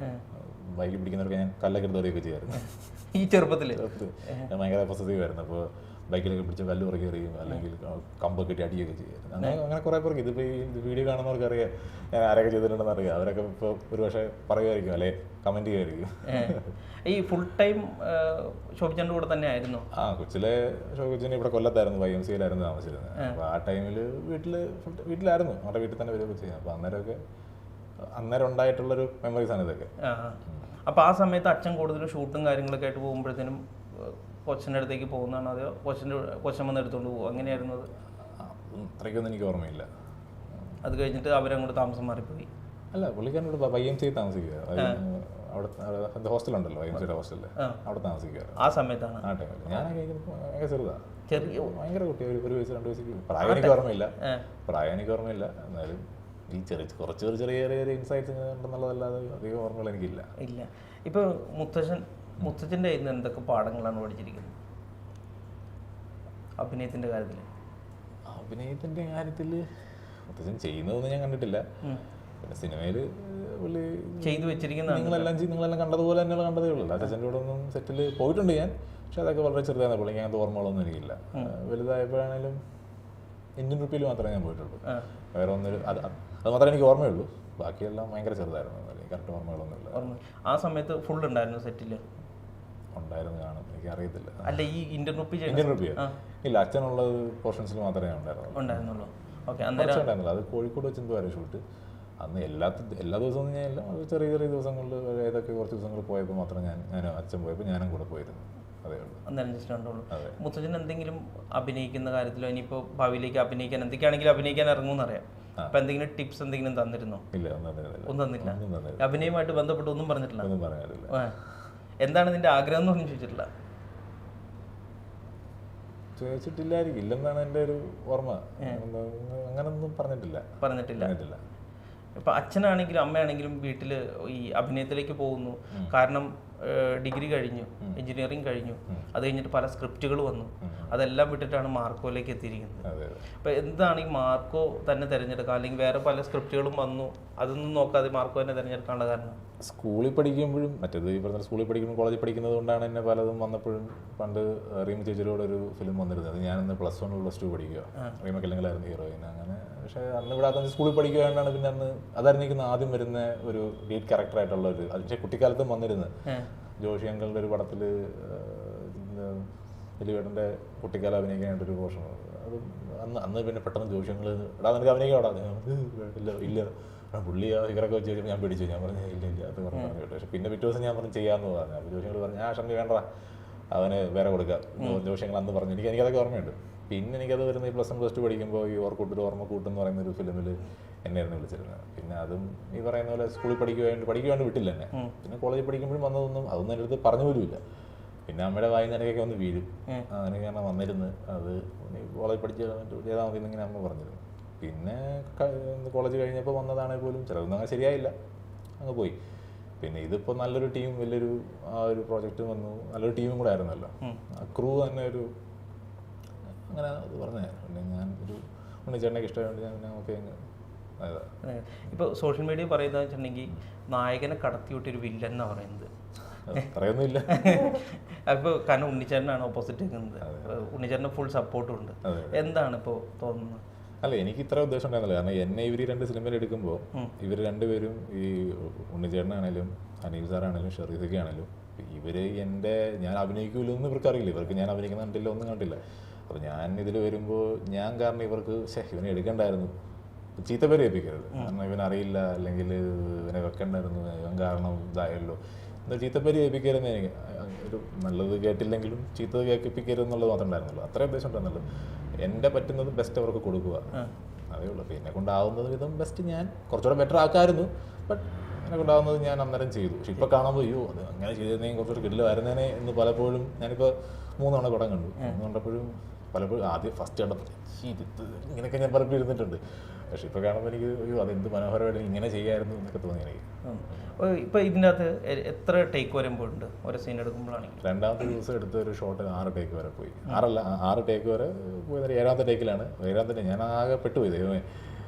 ബൈക്കിൽ പിടിക്കുന്നവർക്ക് ഞാൻ കല്ലൊക്കെ എടുത്ത് ചെയ്യായിരുന്നു ഈ ചെറുപ്പത്തിൽ. ഞാൻ ഭയങ്കര പോസസീവായിരുന്നു. അപ്പോൾ ബൈക്കിലൊക്കെ പിടിച്ച് കല്ല് പുറകെ എറിയും, അല്ലെങ്കിൽ കമ്പൊക്കെ കെട്ടി അടിയൊക്കെ ചെയ്യായിരുന്നു. അങ്ങനെ കുറേ പേർക്ക് ഇതിപ്പോൾ ഈ വീഡിയോ കാണുന്നവർക്ക് അറിയാം ഞാൻ ആരൊക്കെ ചെയ്തിട്ടുണ്ടെന്ന് അറിയാം. അവരൊക്കെ ഇപ്പോൾ ഒരു പക്ഷേ പറയുമായിരിക്കും, അല്ലെ കമൻറ്റ് ചെയ്യുമായിരിക്കും. ഈ ഫുൾ ടൈം ശോഭിച്ചൻ്റെ കൂടെ തന്നെ ആയിരുന്നു? കൊച്ചിലെ ശോഭിച്ചന് ഇവിടെ കൊല്ലത്തായിരുന്നു, YMCAയിലായിരുന്നു താമസിച്ചിരുന്നത്. അപ്പോൾ ആ ടൈമിൽ വീട്ടിലായിരുന്നു, അവരുടെ വീട്ടിൽ തന്നെ വരികയൊക്കെ ചെയ്യാം. അപ്പോൾ അന്നേരം ഉണ്ടായിട്ടുള്ളൊരു മെമ്മറീസാണ് ഇതൊക്കെ. അപ്പോൾ ആ സമയത്ത് അച്ഛൻ കൂടുതലും ഷൂട്ടും കാര്യങ്ങളൊക്കെ ആയിട്ട് പോകുമ്പോഴത്തേനും കൊച്ചിൻ്റെ അടുത്തേക്ക് പോകുന്നതാണോ അതോ കൊച്ചമ്മ എടുത്തുകൊണ്ട് പോകും, അങ്ങനെയായിരുന്നു? അത്രയ്ക്കൊന്നും എനിക്ക് ഓർമ്മയില്ല. അത് കഴിഞ്ഞിട്ട് അവരങ്ങോട്ട് താമസം മാറിപ്പോയി. അല്ല, പുള്ളിക്കാരൻ ഇവിടെ YMCA താമസിക്കുക, അവിടെ ഹോസ്റ്റലുണ്ടല്ലോ, YMCA ഹോസ്റ്റലിൽ, അവിടെ താമസിക്കുക. ആ സമയത്താണ് ആ ടൈമിൽ ഞാനൊക്കെ ഭയങ്കര ചെറുതാണ്, ഭയങ്കര കുട്ടി, ഒരു വയസ്സ് 2 വയസ്സ്. പ്രായം എനിക്ക് ഓർമ്മയില്ല, എന്നാലും ഈ കുറച്ച് ചെറിയ ഇൻസൈറ്റ്സ് ഉണ്ടെന്നുള്ളതല്ലാതെ അധികം ഓർമ്മകൾ എനിക്കില്ല. ഇല്ല. ഇപ്പോൾ മുത്തച്ഛൻ്റെ കയ്യിൽ നിന്ന് എന്തൊക്കെ പാഠങ്ങളാണ് പഠിച്ചിരിക്കുന്നത് അഭിനയത്തിൻ്റെ കാര്യത്തിൽ? അഭിനയത്തിൻ്റെ കാര്യത്തിൽ മുത്തച്ഛൻ ചെയ്യുന്നതൊന്നും ഞാൻ കണ്ടിട്ടില്ല. പിന്നെ സിനിമയിൽ പുള്ളി ചെയ്തു വെച്ചിരിക്കുന്ന നിങ്ങളെല്ലാം കണ്ടതുപോലെ തന്നെയുള്ള കണ്ടതേ ഉള്ളൂ. അച്ഛൻ്റെ കൂടെ ഒന്നും സെറ്റിൽ പോയിട്ടുണ്ട് ഞാൻ, പക്ഷെ അതൊക്കെ വളരെ ചെറുതാണ്. പുള്ളി അങ്ങനത്തെ ഓർമ്മകളൊന്നും എനിക്കില്ല. വലുതായപ്പോഴാണെങ്കിലും ഇന്ത്യൻ റുപ്പിയിൽ മാത്രമേ ഞാൻ പോയിട്ടുള്ളൂ. വേറെ ഒന്നൊരു അത് മാത്രമേ എനിക്ക് ഓർമ്മയുള്ളൂ. ബാക്കിയെല്ലാം ഭയങ്കര ചെറുതായിരുന്നു, കറക്റ്റ് ഓർമ്മകളൊന്നുമില്ല. ആ സമയത്ത് ഫുൾ ഉണ്ടായിരുന്നു സെറ്റിൽ? ഉണ്ടായിരുന്നു കാണും, എനിക്ക് അറിയത്തില്ല. അല്ല, ഈ ഇന്ത്യൻ റുപ്പിയോ ഇല്ല, അച്ഛനുള്ള പോർഷൻസിൽ മാത്രമേ ഉണ്ടായിരുന്നുള്ളൂ. ഓക്കെ, ഉണ്ടായിരുന്നില്ല. അത് കോഴിക്കോട് വെച്ച് എന്തോ വരെ ഷൂട്ട്. അന്ന് എല്ലാ ദിവസവും ഞാൻ ഇല്ല, അത് ചെറിയ ദിവസങ്ങളിൽ ഏതൊക്കെ കുറച്ച് ദിവസങ്ങൾ പോയപ്പോൾ മാത്രം ഞാൻ അച്ഛൻ പോയപ്പോൾ ഞാനും കൂടെ പോയിരുന്നു. അതേ ഉള്ളൂ. അന്നേരം ജസ്റ്റ് കണ്ടുള്ളൂ. മുത്തച്ഛൻ എന്തെങ്കിലും അഭിനയിക്കുന്ന കാര്യത്തിലോ ഇനിയിപ്പോൾ ഭാവിയിലേക്ക് അഭിനയിക്കാൻ എന്തൊക്കെയാണെങ്കിലും അഭിനയിക്കാൻ ഇറങ്ങുമെന്നറിയാം, അപ്പൊ എന്തെങ്കിലും ടിപ്സ് എന്തെങ്കിലും തന്നിരുന്നോ? ഇല്ല, ഒന്നും തന്നില്ല. അഭിനയമായിട്ട് ബന്ധപ്പെട്ട് ഒന്നും പറഞ്ഞിട്ടില്ല? ഒന്നും പറയാനില്ല. എന്താണ് നിന്റെ ആഗ്രഹം എന്നൊന്നും ചോദിച്ചിട്ടില്ലായിരിക്കും, ഇല്ലെന്നാണ് എൻ്റെ ഒരു ഓർമ്മ. അങ്ങനൊന്നും പറഞ്ഞിട്ടില്ല. ഇപ്പം അച്ഛനാണെങ്കിലും അമ്മയാണെങ്കിലും വീട്ടിൽ ഈ അഭിനയത്തിലേക്ക് പോകുന്നു. കാരണം ഡിഗ്രി കഴിഞ്ഞു, എഞ്ചിനീയറിംഗ് കഴിഞ്ഞു, അത് കഴിഞ്ഞിട്ട് പല സ്ക്രിപ്റ്റുകൾ വന്നു, അതെല്ലാം വിട്ടിട്ടാണ് മാർക്കോയിലേക്ക് എത്തിയിരിക്കുന്നത്. അപ്പം എന്താണ് ഈ മാർക്കോ തന്നെ തിരഞ്ഞെടുക്കുക, അല്ലെങ്കിൽ വേറെ പല സ്ക്രിപ്റ്റുകളും വന്നു അതൊന്നും നോക്കാതെ മാർക്കോ തന്നെ തിരഞ്ഞെടുക്കാനുള്ള കാരണം? സ്കൂളിൽ പഠിക്കുമ്പോഴും മറ്റേത് ഈ പറഞ്ഞ സ്കൂളിൽ പഠിക്കുമ്പോൾ കോളേജിൽ പഠിക്കുന്നത് കൊണ്ടാണ് എന്നെ പലതും വന്നപ്പോഴും. പണ്ട് റീമ ചേച്ചിയോടെ ഒരു ഫിലിം വന്നിരുന്നത്, ഞാനന്ന് +1 +2 പഠിക്കുക, റീമ കല്ലെങ്കിലായിരുന്നു ഹീറോയിൻ. അങ്ങനെ പക്ഷേ അന്ന് ഇവിടെ സ്കൂളിൽ പഠിക്കുകയാണ്ടാണ്. പിന്നെ അന്ന് അതായിരുന്നു ആദ്യം വരുന്ന ഒരു ലീഡ് ക്യാരക്ടറായിട്ടുള്ള ഒരു, അതിൻ്റെ കുട്ടിക്കാലത്തും വന്നിരുന്നത് ജോഷി അങ്കളുടെ ഒരു പടത്തിൽ ദിലീപേട്ടൻ്റെ കുട്ടിക്കാലം അഭിനയിക്കാനായിട്ടൊരു പോർഷൻ. അത് അന്ന് പിന്നെ പെട്ടെന്ന് ജോഷി അങ്കൾ നിനക്ക് അഭിനയിക്കാടാ, ഇല്ല പുള്ളി ആ ഫിഗറൊക്കെ വെച്ച് കഴിഞ്ഞാൽ ഞാൻ പിടിച്ചു. ഞാൻ പറഞ്ഞു ഇല്ല അത് പറഞ്ഞു കേട്ടോ. പക്ഷെ പിന്നെ പിറ്റേ ദിവസം ഞാൻ പറഞ്ഞു ചെയ്യാമെന്ന് പറഞ്ഞു. അപ്പോൾ ജോഷിങ്ങൾ പറഞ്ഞു ഷമ്മി വേണ്ട, അവന് വേറെ കൊടുക്കാം. ജോഷിങ്ങൾ അന്ന് പറഞ്ഞു. എനിക്കതൊക്കെ ഓർമ്മയുണ്ട്. പിന്നെ എനിക്കത് വരുന്ന ഈ +1 +2 പഠിക്കുമ്പോൾ ഈ ഓർമ്മക്കൂട്ട് എന്ന് പറയുന്ന ഒരു ഫിലിമിൽ എന്നെയായിരുന്നു വിളിച്ചിരുന്നത്. പിന്നെ അതും ഈ പറയുന്ന പോലെ സ്കൂളിൽ പഠിക്കുവാണ്ട് വിട്ടില്ല എന്നെ. പിന്നെ കോളേജിൽ പഠിക്കുമ്പോഴും വന്നതൊന്നും അതൊന്നും എൻ്റെ അടുത്ത് പറഞ്ഞു പോലുമില്ല. പിന്നെ അമ്മയുടെ വായിന്നൊക്കെ ഒന്ന് വീഴും, അങ്ങനെയൊക്കെയാണ് വന്നിരുന്നത്. അത് കോളേജ് പഠിച്ച് ചെയ്താൽ മതി എന്നിങ്ങനെ അമ്മ പറഞ്ഞിരുന്നു. പിന്നെ കോളേജ് കഴിഞ്ഞപ്പോൾ വന്നതാണെങ്കിൽ പോലും ചിലതൊന്നും അങ്ങനെ ശരിയായില്ല, അങ്ങ് പോയി. പിന്നെ ഇതിപ്പോൾ നല്ലൊരു ടീം, വലിയൊരു ആ ഒരു പ്രോജക്റ്റ് വന്നു, നല്ലൊരു ടീമും കൂടെ ആയിരുന്നല്ലോ. ആ ക്രൂ തന്നെ ഒരു അങ്ങനെ അത് പറഞ്ഞേ. പിന്നെ ഞാൻ ഒരു ഉണ്ണിച്ചേട്ടനൊക്കെ ഇഷ്ടമായതുകൊണ്ട് ഞാൻ പിന്നെ ഓക്കെ അങ്ങ് അതാ. ഇപ്പോൾ സോഷ്യൽ മീഡിയ പറയുന്നത് വെച്ചിട്ടുണ്ടെങ്കിൽ നായകനെ കടത്തിവിട്ടൊരു വില്ലൻ എന്നാണ് പറയുന്നത്. പറയുന്നില്ല. അപ്പോൾ കാരണം ഉണ്ണിച്ചേട്ടനാണ് ഓപ്പോസിറ്റ് നിൽക്കുന്നത്, ഉണ്ണിച്ചേട്ടന് ഫുൾ സപ്പോർട്ടും ഉണ്ട്. എന്താണ് ഇപ്പോൾ തോന്നുന്നത്? അല്ല, എനിക്ക് ഇത്ര ഉദ്ദേശം ഉണ്ടായിരുന്നില്ല. കാരണം എന്നെ ഇവർ 2 സിനിമയിൽ എടുക്കുമ്പോൾ ഇവർ രണ്ടുപേരും, ഈ ഉണ്ണിച്ചേട്ടനാണേലും അനീൽ സാറാണേലും ഷെറീഫൊക്കെ ആണേലും, ഇവർ ഞാൻ അഭിനയിക്കൂല്ലോ എന്ന് ഇവർക്ക് അറിയില്ല. ഇവർക്ക് ഞാൻ അഭിനയിക്കുന്ന കണ്ടില്ല, ഒന്നും കണ്ടില്ല. അപ്പോൾ ഞാൻ ഇതിൽ വരുമ്പോൾ ഞാൻ കാരണം ഇവർക്ക് ഇവനെ എടുക്കണ്ടായിരുന്നു, ചീത്തപ്പേര് ഏൽപ്പിക്കരുത്, കാരണം ഇവനറിയില്ല, അല്ലെങ്കിൽ ഇവനെ വെക്കണ്ടായിരുന്നു, ഇവൻ കാരണം ഇതായല്ലോ എന്നാൽ ചീത്തപ്പേര് ഏൽപ്പിക്കരുതെന്ന് എനിക്ക് ഒരു നല്ലത് കേട്ടില്ലെങ്കിലും ചീത്തത് കേൾപ്പിക്കരുത് എന്നുള്ളത് മാത്രമേ ഉണ്ടായിരുന്നുള്ളൂ. അത്രയും ഉദ്ദേശം ഉണ്ടായിരുന്നുള്ളൂ. എൻ്റെ പറ്റുന്നത് ബെസ്റ്റ് അവർക്ക് കൊടുക്കുക, അതേ ഉള്ളൂ. അപ്പോൾ എന്നെ കൊണ്ടാവുന്നത് വിധം ബെസ്റ്റ് ഞാൻ കുറച്ചുകൂടെ ബെറ്റർ ആക്കാമായിരുന്നു. ബട്ട് എന്നെ കൊണ്ടാവുന്നത് ഞാൻ അന്നേരം ചെയ്തു. പക്ഷെ ഇപ്പോൾ കാണുമ്പോൾ അത് അങ്ങനെ ചെയ്തിരുന്നെങ്കിൽ കുറച്ചുകൂടെ കിടിലമായിരുന്നേനെ എന്ന് പലപ്പോഴും ഞാനിപ്പോൾ 3 തവണ പടം കണ്ടു. 3 കണ്ടപ്പോഴും പലപ്പോഴും ആദ്യം ഫസ്റ്റ് കണ്ടപ്പോൾ ഇങ്ങനെയൊക്കെ ഞാൻ പലപ്പോഴും ഇരുന്നിട്ടുണ്ട്. പക്ഷെ ഇപ്പോൾ കാണുമ്പോൾ എനിക്ക് അതെന്ത് മനോഹരമായിട്ട് ഇങ്ങനെ ചെയ്യായിരുന്നു എന്നൊക്കെ തോന്നി എനിക്ക്. ഇപ്പോൾ ഇതിൻ്റെ അകത്ത് എത്ര ടേക്ക് വരുമ്പോഴുണ്ട് ഓരോ സീൻ എടുക്കുമ്പോഴാണെങ്കിൽ? 2ാമത്തെ ദിവസം എടുത്ത ഒരു ഷോട്ട് 6 ടേക്ക് വരെ പോയി. 6 ടേക്ക് വരെ പോയി. 7ാമത്തെ ടേക്കിലാണ്. 7ാമത്തെ ഞാൻ ആകെ പെട്ടുപോയി ദൈവമേ.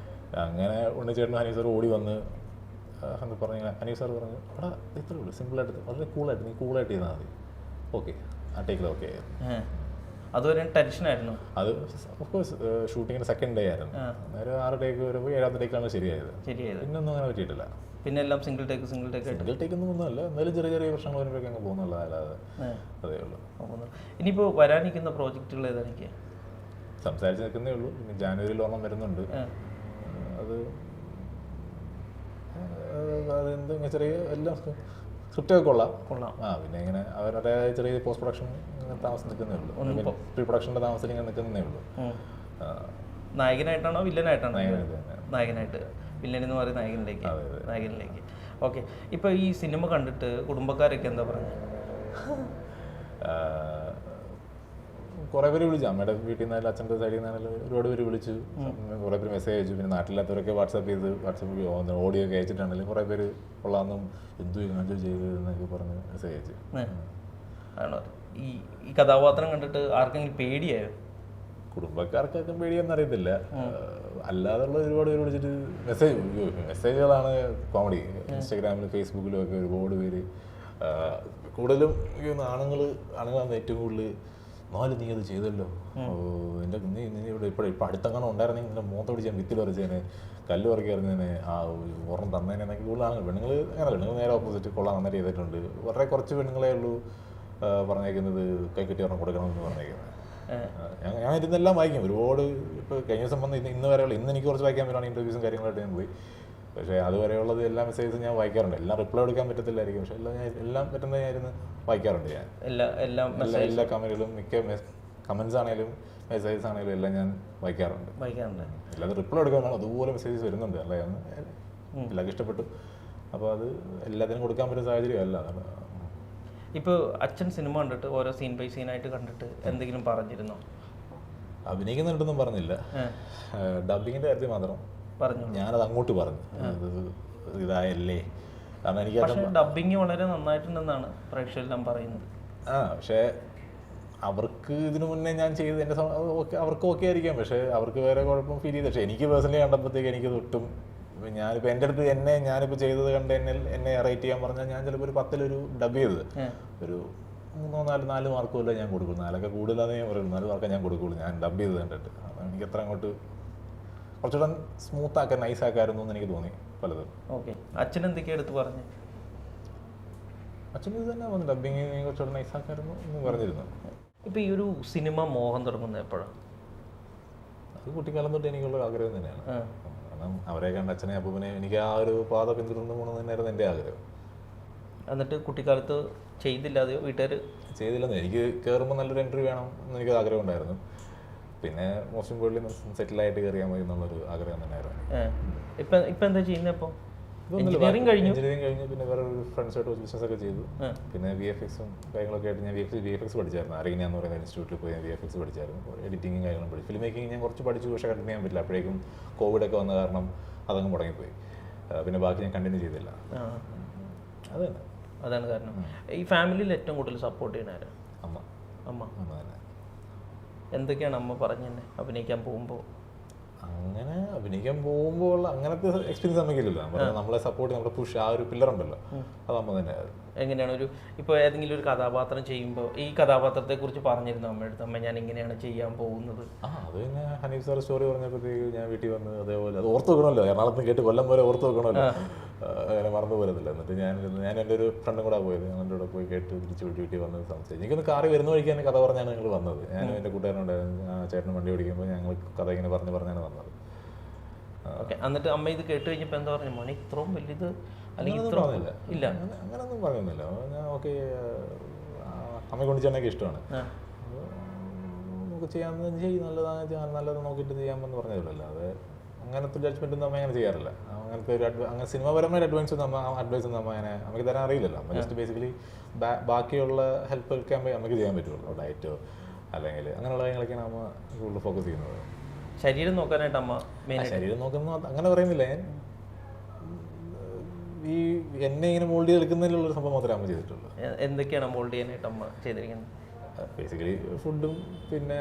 അങ്ങനെ ഉണ്ണിച്ചേട്ടനും ഹനീഫ് സാർ ഓടി വന്ന് എന്ന് പറഞ്ഞു. ഹനീഫ് സാർ പറഞ്ഞു എടാ ഇത്രേ ഉള്ളൂ, സിമ്പിളായിട്ട് വളരെ കൂളായിട്ട് നീ കൂളായിട്ട് ചെയ്താൽ മതി. ഓക്കെ, ആ ടേക്കിൽ ഓക്കെ ആയിരുന്നു. അതുവരെ ടെൻഷനായിരുന്നു. അത് ഓഫ്കോഴ്സ് ഷൂട്ടിങ്ങിൻ്റെ 2nd ഡേ ആയിരുന്നു. അന്നേരം 6 ടേക്ക് വരെ പോയി. 7ാമത്തെ ടേക്കിലാണ് ശരിയായത്. പിന്നൊന്നും അങ്ങനെ പറ്റിയിട്ടില്ല. പിന്നെ എല്ലാം സിംഗിൾ ടേക്ക് ടേക്കൊന്നും ഒന്നുമല്ല. എന്നാലും ചെറിയ പ്രശ്നങ്ങൾ വരുമ്പോഴേക്കും അങ്ങ് പോകുന്നുള്ളൂ, അല്ലാതെ അതേ ഉള്ളൂ. ഇനിയിപ്പോൾ വരാനിരിക്കുന്ന പ്രോജക്റ്റുകൾ ഏതാണെങ്കിൽ സംസാരിച്ച് നിൽക്കുന്നേ ഉള്ളൂ. പിന്നെ ജാനുവരിയിൽ ഓണം വരുന്നുണ്ട്. അതെന്താ ചെറിയ എല്ലാം സ്ക്രിപ്റ്റൊക്കെ കൊള്ളാം. പിന്നെ ഇങ്ങനെ അവരുടെ ചെറിയ പോസ്റ്റ് പ്രൊഡക്ഷൻ താമസം നിൽക്കുന്നേ ഉള്ളൂ. പ്രീ പ്രൊഡക്ഷൻ്റെ താമസത്തിൽ ഇങ്ങനെ നിൽക്കുന്നേ ഉള്ളൂ. നായകനായിട്ടാണോ വില്ലനായിട്ടാണോ? നായകനായിട്ട്, വില്ലൻ എന്ന് പറയുന്ന നായകനിലേക്ക്. ഓക്കെ, ഇപ്പോൾ ഈ സിനിമ കണ്ടിട്ട് കുടുംബക്കാരൊക്കെ എന്താ പറഞ്ഞത്? കുറേ പേര് വിളിച്ചു, അമ്മയുടെ വീട്ടിൽ നിന്നായാലും അച്ഛൻ്റെ സൈഡിൽ നിന്നായാലും ഒരുപാട് പേര് വിളിച്ചു, കുറേ പേര് മെസ്സേജ് അയച്ചു. പിന്നെ നാട്ടിലാത്തവരൊക്കെ വാട്സാപ്പ് ഓഡിയോ ഒക്കെ അയച്ചിട്ടാണെങ്കിലും കുറേ പേര് കൊള്ളാമെന്നും എന്തു ചെയ്ത് എന്നൊക്കെ പറഞ്ഞ് മെസ്സേജ് അയച്ചു. ആണോ? ഈ കഥാപാത്രം കണ്ടിട്ട് ആർക്കെങ്കിലും പേടിയായോ? കുടുംബക്കാർക്കൊക്കെ പേടിയൊന്നും അറിയത്തില്ല, അല്ലാതുള്ള ഒരുപാട് പേര് വിളിച്ചിട്ട് മെസ്സേജുകളാണ് കോമഡി. ഇൻസ്റ്റാഗ്രാമിലും ഫേസ്ബുക്കിലും ഒക്കെ ഒരുപാട് പേര്, കൂടുതലും ആണുങ്ങളാണ് ഏറ്റവും കൂടുതൽ, നാല് നീ അത് ചെയ്തല്ലോ, എൻ്റെ നീ ഇവിടെ ഇപ്പം അടുത്തങ്ങനെ ഉണ്ടായിരുന്നെങ്കിൽ നിന്റെ മോത്ത പിടിച്ചാൽ വിത്തിൽ വരച്ചേനെ, കല്ല് പറക്കി എറിഞ്ഞേനെ, ഓർമ്മ തന്നേനെ എന്നൊക്കെ കൂടുതലാണ്. പെണ്ണുങ്ങൾ അങ്ങനെയല്ല, പെണ്ണുങ്ങൾ നേരെ ഓപ്പോസിറ്റ് കൊള്ളാൻ നന്നായിട്ട് ചെയ്തിട്ടുണ്ട്. വളരെ കുറച്ച് പെണ്ണുങ്ങളെ ഉള്ളൂ പറഞ്ഞേക്കുന്നത് കൈ കെട്ടി ഒരെണ്ണം കൊടുക്കണമെന്ന് പറഞ്ഞേക്കുന്നത്. ഞാൻ ഇരുന്നെല്ലാം വായിക്കും ഒരുപാട്. ഇപ്പോൾ കഴിഞ്ഞ ദിവസം വന്ന് ഇന്ന് വരെയുള്ള, ഇന്ന് എനിക്ക് കുറച്ച് വായിക്കാൻ പറ്റുകയാണ്, ഇൻ്റർവ്യൂസും കാര്യങ്ങളായിട്ട് ഞാൻ പോയി. പക്ഷേ അതുവരെയുള്ളത് എല്ലാ മെസ്സേജസും ഞാൻ വായിക്കാറുണ്ട്. എല്ലാം റിപ്ലൈ എടുക്കാൻ പറ്റത്തില്ലായിരിക്കും, പക്ഷേ എല്ലാം പറ്റുന്ന ഞാനിരുന്ന് വായിക്കാറുണ്ട്. ഞാൻ എല്ലാ കമൻറ്റുകളും, മിക്ക കമൻസ് ആണെങ്കിലും മെസ്സേജസ് ആണെങ്കിലും എല്ലാം ഞാൻ വായിക്കാറുണ്ട്. അല്ലാതെ റിപ്ലൈ എടുക്കാൻ അതുപോലെ മെസ്സേജസ് വരുന്നുണ്ട്. അല്ല എല്ലാവർക്കും ഇഷ്ടപ്പെട്ടു, അപ്പോൾ അത് എല്ലാത്തിനും കൊടുക്കാൻ പറ്റുന്ന സാഹചര്യം അല്ല. അതാണ്. ഇപ്പോൾ അച്ഛൻ സിനിമ കണ്ടിട്ട് ഓരോ സീൻ ബൈ സീനായിട്ട് കണ്ടിട്ട് എന്തെങ്കിലും പറഞ്ഞിരുന്നോ? അഭിനയിക്കുന്നുണ്ടെന്നും പറഞ്ഞില്ല, ഡബിങ്ങിൻ്റെ കാര്യത്തിൽ മാത്രം പറഞ്ഞു. ഞാനത് അങ്ങോട്ട് പറഞ്ഞു, അത് ഇതായല്ലേ, കാരണം എനിക്ക് ഡബിങ് വളരെ നന്നായിട്ടുണ്ടെന്നാണ് പ്രേക്ഷകരെല്ലാം പറയുന്നത്. പക്ഷേ അവർക്ക് ഇതിനു മുന്നേ ഞാൻ ചെയ്ത് എൻ്റെ അവർക്ക് ഓക്കെ ആയിരിക്കാം, പക്ഷേ അവർക്ക് വേറെ കുഴപ്പം ഫീൽ ചെയ്തു. പക്ഷേ എനിക്ക് പേഴ്സണലി കണ്ടപ്പോഴത്തേക്ക് എനിക്കത് ഒട്ടും, ഞാനിപ്പോൾ എൻ്റെ അടുത്ത് ഞാനിപ്പോൾ ചെയ്തത് കണ്ട് എന്നെ റേറ്റ് ചെയ്യാൻ പറഞ്ഞാൽ ഞാൻ ചിലപ്പോൾ ഒരു 10 ഡബ് ചെയ്തത് ഒരു 3-4 മാർക്കുമല്ല ഞാൻ കൊടുക്കുള്ളൂ. 4 കൂടുതലാണെന്ന് ഞാൻ പറയുള്ളൂ, 4 മാർക്കേ ഞാൻ കൊടുക്കുള്ളൂ ഞാൻ ഡബ് ചെയ്ത് കണ്ടിട്ട്. എനിക്ക് അത്ര അങ്ങോട്ട് കുറച്ചുകൂടെ സ്മൂത്ത് ആക്കാൻ, നൈസ് ആക്കായിരുന്നു എന്ന് എനിക്ക് തോന്നി പലതും. ഓക്കെ, അച്ഛൻ എന്തൊക്കെയാണ് എടുത്ത് പറഞ്ഞു? അച്ഛൻ ഇത് തന്നെ വന്നു, ഡബിങ് കുറച്ചുകൂടെ നൈസ് ആക്കായിരുന്നു എന്ന് പറഞ്ഞിരുന്നു. ഇപ്പോൾ ഈ ഒരു സിനിമ മോഹം തുടങ്ങുന്നത് എപ്പോഴാണ്? അത് കുട്ടിക്കാലം തൊട്ട് എനിക്കുള്ള ആഗ്രഹം തന്നെയാണ്. കാരണം അവരെ കണ്ട അച്ഛനെ അപ്പൂപ്പനെ എനിക്ക് ആ ഒരു പാത പിന്തുടർന്ന് പോകണമെന്ന് തന്നെയായിരുന്നു എൻ്റെ ആഗ്രഹം. എന്നിട്ട് കുട്ടിക്കാലത്ത് ചെയ്തില്ലാതെയോ? വീട്ടുകാർ ചെയ്തില്ലെന്ന്, എനിക്ക് കയറുമ്പോൾ നല്ലൊരു എൻട്രി വേണം എന്ന് എനിക്ക് ആഗ്രഹം ഉണ്ടായിരുന്നു. പിന്നെ മോശം കൂടുതൽ സെറ്റിലായിട്ട് കയറിയാൽ മതി എന്നുള്ളൊരു ആഗ്രഹം തന്നെയായിരുന്നു. ഇപ്പം എന്താ ചെയ്യുന്നത്? ഇപ്പോൾ എഞ്ചിനീയറിംഗ് കഴിഞ്ഞ് പിന്നെ വേറെ ഒരു ഫ്രണ്ട്സായിട്ട് ബിസിനസ് ഒക്കെ ചെയ്തു. പിന്നെ VFXും കാര്യങ്ങളൊക്കെ ആയിട്ട് ഞാൻ VFX പഠിച്ചായിരുന്നു. അരീന എന്ന് പറയുന്ന ഇൻസ്റ്റിറ്റ്യൂട്ടിൽ പോയി ഞാൻ VFX പഠിച്ചായിരുന്നു. എഡിറ്റിങ്ങും കാര്യങ്ങളും പഠിച്ചു. ഫിലിം മേക്കിംഗ് ഞാൻ കുറച്ച് പഠിച്ചു, പക്ഷേ കണ്ടിന്യൂ ചെയ്യാൻ പറ്റില്ല. അപ്പോഴേക്കും കോവിഡൊക്കെ വന്ന കാരണം അതങ്ങ് മുടങ്ങിപ്പോയി. പിന്നെ ബാക്കി ഞാൻ കണ്ടിന്യൂ ചെയ്തില്ല. അതാണ് കാരണം. ഈ ഫാമിലിയിൽ ഏറ്റവും കൂടുതൽ സപ്പോർട്ട് ചെയ്യണ അമ്മ തന്നെ. എന്തൊക്കെയാണ് അമ്മ പറഞ്ഞു തന്നെ അഭിനയിക്കാൻ പോകുമ്പോൾ? അങ്ങനെ അഭിനയിക്കാൻ പോകുമ്പോൾ അങ്ങനത്തെ എക്സ്പീരിയൻസ് നമുക്കില്ലല്ലോ. നമ്മളെ സപ്പോർട്ട്, നമ്മുടെ പുഷ്, ആ ഒരു പില്ലർ ഉണ്ടല്ലോ, അത് അമ്മ തന്നെയായിരുന്നു. എങ്ങനെയാണ് ഇപ്പോൾ ഏതെങ്കിലും ഒരു കഥാപാത്രം ചെയ്യുമ്പോൾ ഈ കഥാപാത്രത്തെ കുറിച്ച് പറഞ്ഞിരുന്നു അമ്മയുടെ അമ്മ ഞാൻ ഇങ്ങനെയാണ് ചെയ്യാൻ പോകുന്നത്? അത് പിന്നെ ഹനീഫ് സാർ സ്റ്റോറി പറഞ്ഞപ്പോഴത്തേക്ക് ഞാൻ വീട്ടിൽ വന്ന് അതേപോലെ അത് ഓർത്ത് വെക്കണമല്ലോ, എറണാകുളത്ത് കേട്ട് കൊല്ലം പോലെ ഓർത്ത് വെക്കണമല്ലോ, അങ്ങനെ മറന്നു പോരത്തില്ല. എന്നിട്ട് ഞാൻ എൻ്റെ ഒരു ഫ്രണ്ടും കൂടെ പോയത്, ഞങ്ങളുടെ കൂടെ പോയി കേട്ട് തിരിച്ച് വീട്ടിൽ വന്ന് സംസാരിച്ചു. എനിക്കൊന്ന് കാറി വരുന്ന വഴിക്കാൻ കഥ പറഞ്ഞാണ് ഞങ്ങൾ വന്നത്. ഞാനും എൻ്റെ കൂട്ടുകാരനുണ്ടായിരുന്നു, ചേട്ടനും വണ്ടി ഓടിക്കുമ്പോൾ ഞങ്ങൾ കഥ ഇങ്ങനെ പറഞ്ഞാണ് വന്നത്. ഓക്കെ, എന്നിട്ട് അമ്മ ഇത് കേട്ട് കഴിഞ്ഞപ്പോൾ എന്താ പറഞ്ഞു? മോനെ ഇത്രയും വലിയത് അങ്ങനെയൊന്നും പറയുന്നില്ല. ഞാൻ ഓക്കെ, അമ്മയെ കൊണ്ട് ചെന്നൊക്കെ ഇഷ്ടമാണ്, നമുക്ക് ചെയ്യാൻ നല്ലത് നോക്കിയിട്ട് ചെയ്യാമെന്ന് പറഞ്ഞതല്ലോ. അത് അങ്ങനത്തെ ജഡ്ജ്മെന്റ് ഒന്നും അമ്മ അങ്ങനെ ചെയ്യാറില്ല. അങ്ങനത്തെ ഒരു അങ്ങനെ സിനിമാപരമായ അഡ്വൈസ് ഒന്നും അമ്മ അങ്ങനെ നമുക്ക് തരാൻ അറിയില്ലല്ലോ. അമ്മ ജസ്റ്റ് ബേസിക്കലി ബാക്കിയുള്ള ഹെൽപ്പ് ഒക്കെ അമ്മയ്ക്ക് ചെയ്യാൻ പറ്റുള്ളൂ. ഡയറ്റോ അല്ലെങ്കിൽ അങ്ങനെയുള്ള കാര്യങ്ങളൊക്കെയാണ് അമ്മ കൂടുതൽ ഫോക്കസ് ചെയ്യുന്നത്. ശരീരം നോക്കാനായിട്ട് അമ്മ ശരീരം നോക്കുന്ന അങ്ങനെ പറയുന്നില്ല. ഞാൻ ഈ എന്നെ ഇങ്ങനെ മോൾഡ് ചെയ്തെടുക്കുന്നതിലുള്ളൊരു സംഭവം മാത്രമേ അമ്മ ചെയ്തിട്ടുള്ളൂ. എന്തൊക്കെയാണ് മോൾഡ് ചെയ്യാനായിട്ട് അമ്മ ചെയ്തിരിക്കുന്നത്? ബേസിക്കലി ഫുഡും പിന്നെ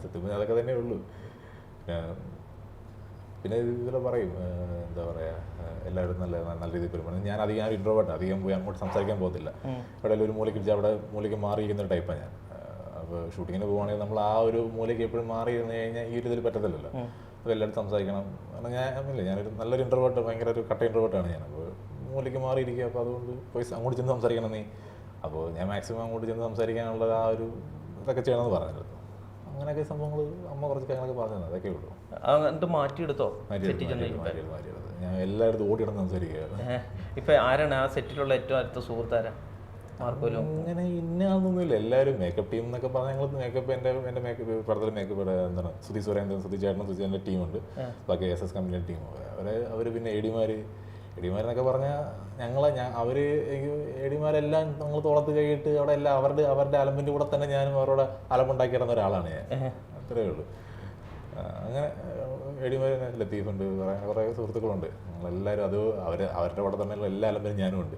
സത്യം അതൊക്കെ തന്നെ ഉള്ളൂ. പിന്നെ ഇതിൽ പറയും, എന്താ പറയുക, എല്ലാവരും നല്ല രീതിയിൽ പെരുമാറും. ഞാൻ അധികം ഇൻട്രോവേർട്ട്, അധികം പോയി അങ്ങോട്ട് സംസാരിക്കാൻ പോകത്തില്ല. എവിടെയെങ്കിലും ഒരു മൂലയ്ക്ക് ഇടിച്ചാൽ അവിടെ മൂലയ്ക്ക് മാറിയിരിക്കുന്ന ഒരു ടൈപ്പാണ് ഞാൻ. അപ്പോൾ ഷൂട്ടിങ്ങിന് പോകുവാണെങ്കിൽ നമ്മൾ ആ ഒരു മൂലയ്ക്ക് എപ്പോഴും മാറി ഇരുന്ന് കഴിഞ്ഞാൽ ഈ ഒരു ഇതിൽ പറ്റത്തില്ലല്ലോ. അപ്പോൾ എല്ലാവരും സംസാരിക്കണം. കാരണം ഞാനൊരു നല്ലൊരു ഇൻട്രോവേർട്ട്, ഭയങ്കര ഒരു കട്ട ഇൻട്രോവേർട്ടാണ് ഞാൻ. അപ്പോൾ മൂലയ്ക്ക് മാറിയിരിക്കുക. അപ്പോൾ അതുകൊണ്ട് പോയി അങ്ങോട്ട് ചെന്ന് സംസാരിക്കണം നീ. അപ്പോൾ ഞാൻ മാക്സിമം അങ്ങോട്ട് ചെന്ന് സംസാരിക്കാനുള്ള ആ ഒരു ഇതൊക്കെ ചെയ്യണമെന്ന് പറഞ്ഞിരുന്നു. അങ്ങനെയൊക്കെ സംഭവങ്ങൾ അമ്മ കുറച്ച് കാര്യങ്ങളൊക്കെ പറഞ്ഞു തന്നെ, അതൊക്കെ ഉള്ളൂ. മാറ്റിയെടുത്തോ? ഞാൻ എല്ലായിടത്തും ഓടിയിടന്ന് സംസാരിക്കുകയാണ്. ഇപ്പം ആരാണ് ആ സെറ്റിലുള്ള ഏറ്റവും അടുത്ത സുഹൃത്താരാ? മാർക്കോലും അങ്ങനെ ഇന്നാന്നൊന്നുമില്ല. എല്ലാവരും മേക്കപ്പ് ടീം എന്നൊക്കെ പറഞ്ഞാൽ ഞങ്ങൾ മേക്കപ്പ് എൻ്റെ മേക്കപ്പ് പടത്തിൽ മേക്കപ്പ് എന്താണ് സുധി സുരേന്ദ്രൻ, സുധി ചേട്ടനും സുധിൻ്റെ ടീമുണ്ട്, ബാക്കി SS കമ്പനിയുടെ ടീം. അവർ പിന്നെ എഡിമാരെന്നൊക്കെ പറഞ്ഞാൽ അവർ എഡിമാരെല്ലാം ഞങ്ങൾ തോളത്ത് കഴിയിട്ട് അവിടെ എല്ലാം അവരുടെ അലമ്പിൻ്റെ കൂടെ തന്നെ ഞാനും അവരോട് അലമ്പുണ്ടാക്കിയിരുന്ന ഒരാളാണ് ഞാൻ. അത്രയേ ഉള്ളൂ. അങ്ങനെ എഡിമാർ ലത്തീഫുണ്ട്, കുറേ സുഹൃത്തുക്കളുണ്ട്. ഞങ്ങളെല്ലാവരും അത് അവരുടെ കൂടെ തന്നെയുള്ള എല്ലാ അലമ്പിനും ഞാനും ഉണ്ട്.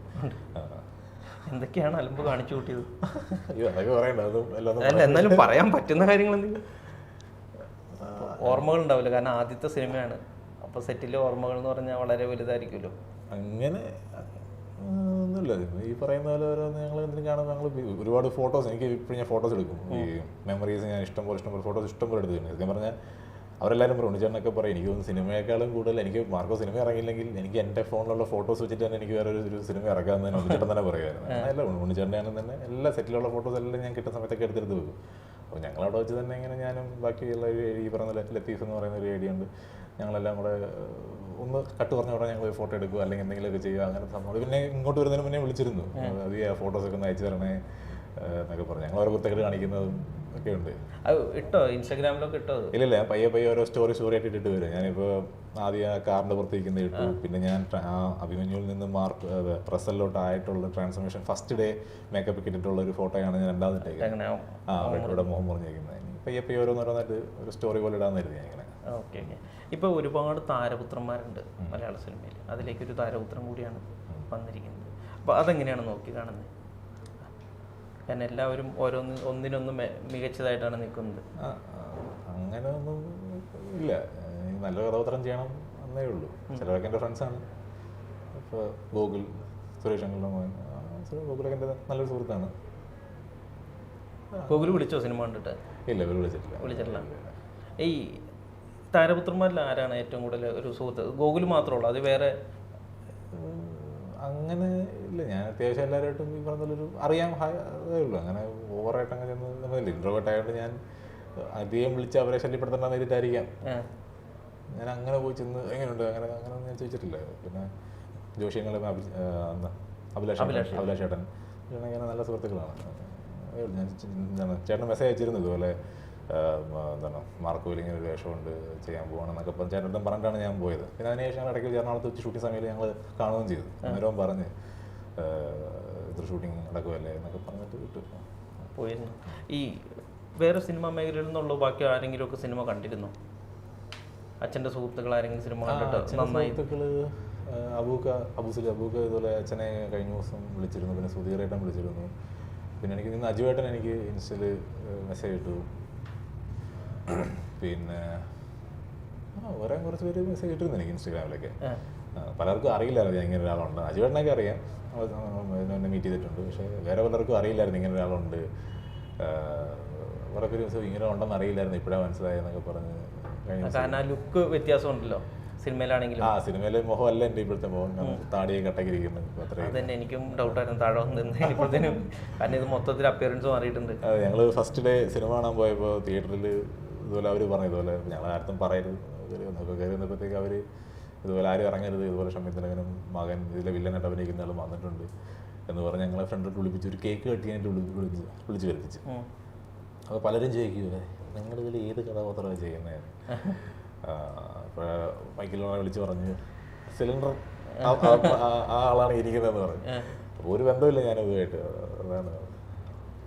എന്തൊക്കെയാണ് അലമ്പ് കാണിച്ചു കൂട്ടിയത്? അയ്യോ അതൊക്കെ പറയണ്ട, അതും എല്ലാം അല്ല എന്നാലും പറയാൻ പറ്റുന്ന കാര്യങ്ങൾ എന്തെങ്കിലും ഓർമ്മകൾ ഉണ്ടാവില്ല, കാരണം ആദ്യത്തെ സിനിമയാണ്. അപ്പോൾ സെറ്റിലെ ഓർമ്മകൾ എന്ന് പറഞ്ഞാൽ വളരെ വലുതായിരിക്കുമല്ലോ. അങ്ങനെ ഒന്നുമില്ല. ഈ പറയുന്ന പോലെ ഓരോന്ന് ഞങ്ങൾ എന്തിനും കാണുമ്പോൾ ഞങ്ങൾ ഒരുപാട് ഫോട്ടോസ്, എനിക്ക് ഇപ്പോഴും ഞാൻ ഫോട്ടോസ് എടുക്കും. ഈ മെമ്മറീസ് ഞാൻ ഇഷ്ടംപോലെ ഫോട്ടോസ് ഇഷ്ടംപോലെ എടുത്തിട്ടുണ്ട്. സത്യം പറഞ്ഞാൽ അവരെല്ലാവരും പറയും, ഉണ്ണിച്ചേട്ടനൊക്കെ പറയും, എനിക്ക് തോന്നുന്നു സിനിമയെക്കാളും കൂടുതൽ എനിക്ക് മാർക്കോ സിനിമ ഇറങ്ങിയില്ലെങ്കിൽ എനിക്ക് എൻ്റെ ഫോണിലുള്ള ഫോട്ടോസ് വെച്ചിട്ട് തന്നെ എനിക്ക് വേറെ ഒരു സിനിമ ഇറക്കാമെന്ന് തന്നെ ഉണ്ണിച്ചേട്ടൻ തന്നെ പറയുമായിരുന്നു. അല്ല ഉണ്ണിച്ചേട്ടനാണെന്ന് തന്നെ എല്ലാ സെറ്റിലുള്ള ഫോട്ടോസ് എല്ലാം ഞാൻ കിട്ടുന്ന സമയത്തൊക്കെ എടുത്തെടുത്ത് വെക്കും. അപ്പോൾ ഞങ്ങളവിടെ വെച്ച് തന്നെ ഇങ്ങനെ ഞാനും ബാക്കിയുള്ള ഈ പറഞ്ഞ ലത്തീഫ് എന്ന് പറയുന്ന ഒരു ഐഡിയ ഉണ്ട്. ഞങ്ങളെല്ലാം കൂടെ ഒന്ന് കട്ട് പറഞ്ഞ ഉടനെ ഞങ്ങൾ ഫോട്ടോ എടുക്കുക അല്ലെങ്കിൽ എന്തെങ്കിലുമൊക്കെ ചെയ്യുക, അങ്ങനത്തെ സംഭവം. പിന്നെ ഇങ്ങോട്ട് വരുന്നതിന് മുന്നേ വിളിച്ചിരുന്നു, അത് ഈ ഫോട്ടോസൊക്കെ ഒന്ന് അയച്ചു തരണേ എന്നൊക്കെ പറഞ്ഞു. ഞങ്ങൾ ഓരോ കുത്തക്കെട്ട് കാണിക്കുന്നതും ഒക്കെ ഉണ്ട്. ഇട്ടോ ഇൻസ്റ്റാഗ്രാമിലൊക്കെ ഇട്ടോ? ഇല്ലില്ല, പയ്യെ ഓരോ സ്റ്റോറി ആയിട്ട് ഇട്ടിട്ട് വരും. ഞാനിപ്പോൾ ആദ്യം കാറിൻ്റെ പുറത്തേക്കുന്നത് ഇട്ടു, പിന്നെ ഞാൻ അഭിമന്യുവിൽ നിന്ന് പ്രസലിലോട്ട് ആയിട്ടുള്ള ട്രാൻസ്ഫോർമേഷൻ ഫസ്റ്റ് ഡേ മേക്കപ്പ് ഇട്ടിട്ടുള്ള ഒരു ഫോട്ടോയാണ് ഞാൻ രണ്ടാമതിട്ടേക്കുന്നത്. ഇവിടെ മുഖം പറഞ്ഞിരിക്കുന്നത്. പയ്യെ ഓരോന്നോരോന്നായിട്ട് ഒരു സ്റ്റോറി പോലെ ഇടാമെന്നായിരുന്നു ഞാൻ ഇങ്ങനെ. ഓക്കെ. ഇപ്പോൾ ഒരുപാട് താരപുത്രന്മാരുണ്ട് മലയാള സിനിമയിൽ, അതിലേക്കൊരു താരപുത്രം കൂടിയാണ് വന്നിരിക്കുന്നത്. അപ്പോൾ അതെങ്ങനെയാണ് നോക്കി കാണുന്നത്? കാരണം എല്ലാവരും ഒന്നിനൊന്നും മികച്ചതായിട്ടാണ് നിൽക്കുന്നത്. അങ്ങനെ ഒന്നും ഇല്ല, നല്ല കഥാപാത്രം ചെയ്യണം എന്നേ ഉള്ളൂ. ചിലരൊക്കെ എൻ്റെ ഫ്രണ്ട്സാണ്. ഇപ്പോൾ ഗോകുൽ, സുരേഷ് അങ്കിളുടെ മോൻ, ഗോകുലൊക്കെ എൻ്റെ നല്ലൊരു സുഹൃത്താണ്. ഗോകുൽ വിളിച്ചോ സിനിമ കണ്ടിട്ട്? ഇല്ല, ഇവർ വിളിച്ചിട്ടില്ല. ഈ താരപുത്രന്മാരിൽ ആരാണ് ഏറ്റവും കൂടുതൽ ഒരു സുഹൃത്ത്? ഗോകുൽ മാത്രമേ ഉള്ളൂ, അത് വേറെ അങ്ങനെ ഇല്ല. ഞാൻ അത്യാവശ്യം എല്ലാവരുമായിട്ടും ഈ പറഞ്ഞൊരു അറിയാൻ അതേ ഉള്ളൂ. അങ്ങനെ ഓവറായിട്ട് അങ്ങനെ ചെന്നില്ല. ഇൻട്രോവേർട്ട് ആയതുകൊണ്ട് ഞാൻ അധികം വിളിച്ച് അവരെ ശല്യപ്പെടുത്തേണ്ടെന്ന് എഴുതിയിട്ടായിരിക്കാം ഞാൻ അങ്ങനെ പോയി ചെന്ന് എങ്ങനെയുണ്ട് അങ്ങനെ ഞാൻ ചോദിച്ചിട്ടില്ല. പിന്നെ ജോഷിയങ്ങളും അഭിലാഷ് ചേട്ടൻ ഇങ്ങനെ നല്ല സുഹൃത്തുക്കളാണ്. ഞാൻ ചേട്ടൻ മെസ്സേജ് അയച്ചിരുന്നു ഇതുപോലെ എന്താണ് മാർക്കോയിൽ ഇങ്ങനെ ഒരു വേഷമുണ്ട് ചെയ്യാൻ പോകണമെന്നൊക്കെ പറഞ്ഞ് ചേട്ടൻ പറഞ്ഞിട്ടാണ് ഞാൻ പോയത്. പിന്നെ അതിനുശേഷം ഇടയ്ക്ക് എറണാകുളത്ത് വെച്ച് ഷൂട്ടിംഗ് സമയത്ത് ഞങ്ങൾ കാണുകയും ചെയ്തു. അന്നേരവും പറഞ്ഞ് ഇത്ര ഷൂട്ടിങ് നടക്കുമല്ലേ എന്നൊക്കെ പറഞ്ഞിട്ട് വിട്ടു പോയിരുന്നു. ഈ വേറെ സിനിമാ മേഖലയിൽ നിന്നുള്ള ബാക്കി ആരെങ്കിലും ഒക്കെ സിനിമ കണ്ടിരുന്നോ? അച്ഛൻ്റെ സുഹൃത്തുക്കൾ ആരെങ്കിലും സിനിമ കണ്ടിട്ട്? സുഹൃത്തുക്കൾ അബൂക്ക ഇതുപോലെ അച്ഛനെ കഴിഞ്ഞ ദിവസം വിളിച്ചിരുന്നു. പിന്നെ സുധീറേട്ടൻ വിളിച്ചിരുന്നു. പിന്നെ എനിക്ക് ഇന്ന് അജുവേട്ടൻ എനിക്ക് ഇൻസ്റ്റയിൽ മെസ്സേജ് ഇട്ടു. പിന്നെ വേറെ കുറച്ച് പേര് മെസ്സേജ് ഇട്ടിരുന്നു എനിക്ക് ഇൻസ്റ്റാഗ്രാമിലൊക്കെ. പലർക്കും അറിയില്ലായിരുന്നു ഞാൻ ഇങ്ങനെ ഒരാളുണ്ട്. അജുവേട്ടനൊക്കെ അറിയാം, എന്നെ മീറ്റ് ചെയ്തിട്ടുണ്ട്. പക്ഷേ വേറെ പലർക്കും അറിയില്ലായിരുന്നു ഇങ്ങനെ ഒരാളുണ്ട്. കുറേ പേര് ഇങ്ങനെ ഉണ്ടെന്ന് അറിയില്ലായിരുന്നു, ഇപ്പോഴാണ് മനസ്സിലായെന്നൊക്കെ പറഞ്ഞ് കഴിഞ്ഞ ലുക്ക് വ്യത്യാസമുണ്ടല്ലോ സിനിമയിലാണെങ്കിലും. സിനിമയിലെ മുഖം അല്ല എൻ്റെ ഇപ്പോഴത്തെ മുഖം, താടിയെ കട്ടക്കിരിക്കുന്നു. അതന്നെ എനിക്കും ഡൗട്ടായിരുന്നു താഴെ വന്നിരുന്നപ്പോഴത്തേനും, കാരണം ഇത് മൊത്തത്തിൽ അപ്പിയറൻസ് മാറിയിട്ടുണ്ട്. അതെ, ഞങ്ങൾ ഫസ്റ്റ് ഡേ സിനിമ കാണാൻ പോയപ്പോൾ തിയേറ്ററിൽ ഇതുപോലെ അവർ പറഞ്ഞു ഇതുപോലെ ഞങ്ങൾ ആർക്കും പറയരുത് കയറി വന്നപ്പോഴത്തേക്ക് അവർ ഇതുപോലെ ആരും ഇറങ്ങരുത്, ഇതുപോലെ ഷമീത്തിനകനും മകൻ ഇതിലെ വില്ലനായിട്ട് അഭിനയിക്കുന്ന ആൾ വന്നിട്ടുണ്ട് എന്ന് പറഞ്ഞ് ഞങ്ങളെ ഫ്രണ്ടിട്ട് വിളിപ്പിച്ച് ഒരു കേക്ക് കട്ട് ചെയ്യാനായിട്ട് വിളിച്ച് വരുത്തിച്ച്. അപ്പോൾ പലരും ചോദിക്കൂലേ നിങ്ങളിതിൽ ഏത് കഥാപാത്രമാണ് ചെയ്യുന്നത്? അപ്പോൾ മൈക്കിലോണെ വിളിച്ച് പറഞ്ഞു സിലിണ്ടർ ആ ആളാണ് ഇരിക്കുന്നതെന്ന് പറഞ്ഞു. അപ്പോൾ ഒരു ബന്ധമില്ല ഞാനതുമായിട്ട്. അതാണ്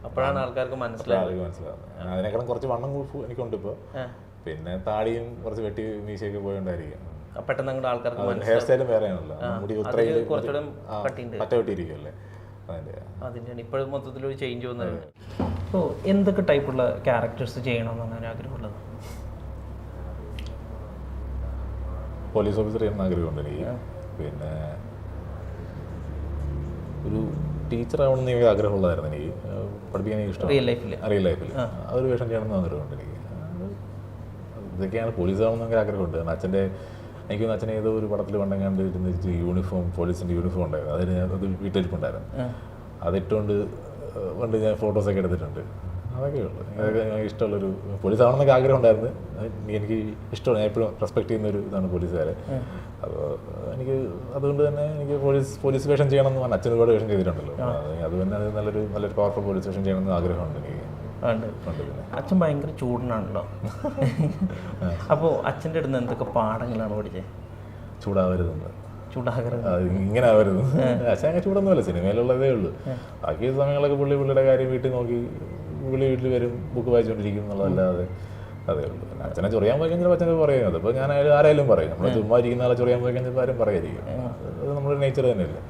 അപ്പോഴാണ് ആൾക്കാർക്ക് മനസ്സിലാവുന്നത്. അതിനേക്കാളും കുറച്ച് വണ്ണം എനിക്കുണ്ട് ഇപ്പോൾ. പിന്നെ താടിയും കുറച്ച് വെട്ടി മീശയൊക്കെ പോയോണ്ടായിരിക്കും പെട്ടെന്ന് അങ്ങോട്ട് ആൾക്കാർക്ക് ഹെയർ സ്റ്റൈലും വേറെയാണല്ലോ. മുടി പറ്റ വെട്ടിയിരിക്കുമല്ലേ, അതിൻ്റെ ഇപ്പോഴും മൊത്തത്തിലൊരു ചേഞ്ച് വന്നത്. അപ്പോൾ എന്തൊക്കെ ടൈപ്പുള്ള ക്യാരക്ടേഴ്സ് ചെയ്യണമെന്നാണ് ആഗ്രഹമുള്ളത്? പോലീസ് ഓഫീസർ ചെയ്യുന്ന ആഗ്രഹമുണ്ട് എനിക്ക്. പിന്നെ ഒരു ടീച്ചർ ആവണമെന്ന് എനിക്ക് ആഗ്രഹമുള്ളതായിരുന്നു. എനിക്ക് പഠിപ്പിക്കാൻ എനിക്ക് ഇഷ്ടം. റിയൽ ലൈഫിൽ അതൊരു വേഷം ചെയ്യണമെന്ന് ആഗ്രഹമുണ്ട് എനിക്ക്. ഇതൊക്കെയാണ്. പോലീസ് ആവണമെന്നൊക്കെ ആഗ്രഹമുണ്ട്. കാരണം എനിക്ക് അച്ഛനെ ഏതോ ഒരു പടത്തിൽ പണ്ടെങ്ങാണ്ട് ഇരുന്നിട്ട് യൂണിഫോം, പോലീസിൻ്റെ യൂണിഫോം ഉണ്ടായിരുന്നു. അത് വീട്ടിലിരിപ്പുണ്ടായിരുന്നു. അതിട്ടുകൊണ്ട് പണ്ട് ഞാൻ ഫോട്ടോസൊക്കെ എടുത്തിട്ടുണ്ട്. അതൊക്കെ ഉള്ളു. എനിക്ക് ഇഷ്ടമുള്ളൊരു പോലീസ് ആവണമെന്നൊക്കെ ആഗ്രഹം ഉണ്ടായിരുന്നു. എനിക്ക് ഇഷ്ടമാണ്, ഞാൻ എപ്പോഴും റെസ്പെക്ട് ചെയ്യുന്ന ഒരു ഇതാണ് പോലീസുകാരെ. അപ്പോൾ എനിക്ക് അതുകൊണ്ട് തന്നെ എനിക്ക് പോലീസ് വേഷം ചെയ്യണമെന്ന് പറഞ്ഞാൽ അച്ഛൻ ഒരുപാട് വേഷം ചെയ്തിട്ടുണ്ടല്ലോ. അത് തന്നെ അത് നല്ലൊരു പവർഫുൾ പോലീസ് വേഷം ചെയ്യണമെന്ന് ആഗ്രഹമുണ്ട് എനിക്ക്. അച്ഛൻ ഭയങ്കര ചൂടനാണല്ലോ. അപ്പോൾ അച്ഛൻ്റെ അടുത്ത് എന്തൊക്കെ പാഠങ്ങളാണ് പഠിച്ചത്? ചൂടാവരുതെന്ന്, ചൂടാകരുത്, ഇങ്ങനെ ആവരുത്. അച്ഛൻ അങ്ങനെ ചൂടൊന്നുമല്ല, സിനിമയിലുള്ളതേ ഉള്ളൂ. ബാക്കി സമയങ്ങളൊക്കെ പുള്ളിയുടെ കാര്യം വീട്ടിൽ നോക്കി വീട്ടിൽ വരും, ബുക്ക് വായിച്ചുകൊണ്ടിരിക്കും എന്നുള്ളതല്ലാതെ അതേ ഉള്ളൂ. അച്ഛനെ ചൊറിയാൻ പോയി കഴിഞ്ഞാൽ അച്ഛനെ പറയും. അതിപ്പോൾ ഞാൻ ആരായാലും പറയും. നമ്മൾ ചുമ്മാ ഇരിക്കുന്ന ആളെ ചൊറിയാൻ പോയി കഴിഞ്ഞാൽ ആരും പറയായിരിക്കും. അത് നമ്മുടെ നേച്ചർ തന്നെയല്ലേ,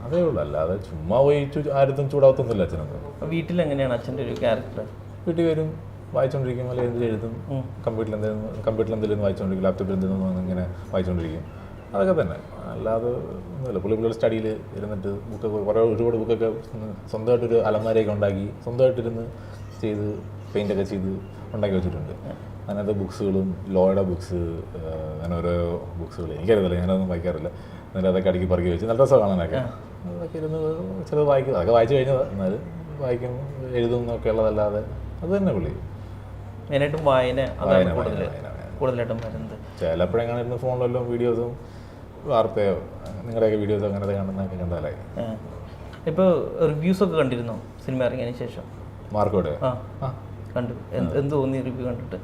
അതേ ഉള്ളൂ. അല്ലാതെ ചുമ്മാ പോയി ആരും ചൂടാവത്തൊന്നുമില്ല അച്ഛനൊന്നും. വീട്ടിൽ എങ്ങനെയാണ് അച്ഛൻ്റെ ഒരു ക്യാരക്ടർ? വീട്ടിൽ വരും, വായിച്ചുകൊണ്ടിരിക്കും, അല്ലെങ്കിൽ എന്തെങ്കിലും എഴുതും, കമ്പ്യൂട്ടറിൽ എന്തെങ്കിലും വായിച്ചുകൊണ്ടിരിക്കും, ലാപ്ടോപ്പിൽ എന്തെങ്കിലും ഇങ്ങനെ വായിച്ചുകൊണ്ടിരിക്കും. അതൊക്കെ തന്നെ, അല്ലാതെ ഒന്നുമില്ല. പുള്ളിയുടെ സ്റ്റഡിയിൽ ഇരുന്നിട്ട് ഒരുപാട് ബുക്കൊക്കെ സ്വന്തമായിട്ടൊരു അലമാരയൊക്കെ ഉണ്ടാക്കി സ്വന്തമായിട്ടിരുന്ന് ചെയ്ത് പെയിൻ്റൊക്കെ ചെയ്ത് ഉണ്ടാക്കി വെച്ചിട്ടുണ്ട്. അങ്ങനത്തെ ബുക്സുകളും ലോയുടെ ബുക്സ്, അങ്ങനെ ഓരോ ബുക്സുകൾ എനിക്കറിയത്തില്ല, ഞാനതൊന്നും വായിക്കാറില്ല. എന്നിട്ട് അതൊക്കെ അടുക്കി പറക്കി വെച്ച് നല്ല രസം കാണാനൊക്കെ. അതൊക്കെ ഇരുന്ന് ചിലത് വായിക്കും, അതൊക്കെ വായിച്ചു കഴിഞ്ഞതാണ്. എന്നാലും വായിക്കും, എഴുതും എന്നൊക്കെ ഉള്ളതല്ലാതെ അത് തന്നെ പുള്ളി മെയിനായിട്ടും വായന കൂടുതലായിട്ടും വരുന്നത്. ചിലപ്പോഴെങ്ങനെ ഇരുന്ന് ഫോണിലെല്ലാം വീഡിയോസും വാർത്തയോ നിങ്ങളുടെയൊക്കെ വീഡിയോസോ അങ്ങനത്തെ കാണുന്നതൊക്കെ കണ്ടാലായി. ഇപ്പോൾ റിവ്യൂസൊക്കെ കണ്ടിരുന്നോ സിനിമ ഇറങ്ങിയതിന് ശേഷം? മാർക്കോടെ കണ്ടു. എന്ത് തോന്നി റിവ്യൂ കണ്ടിട്ട്?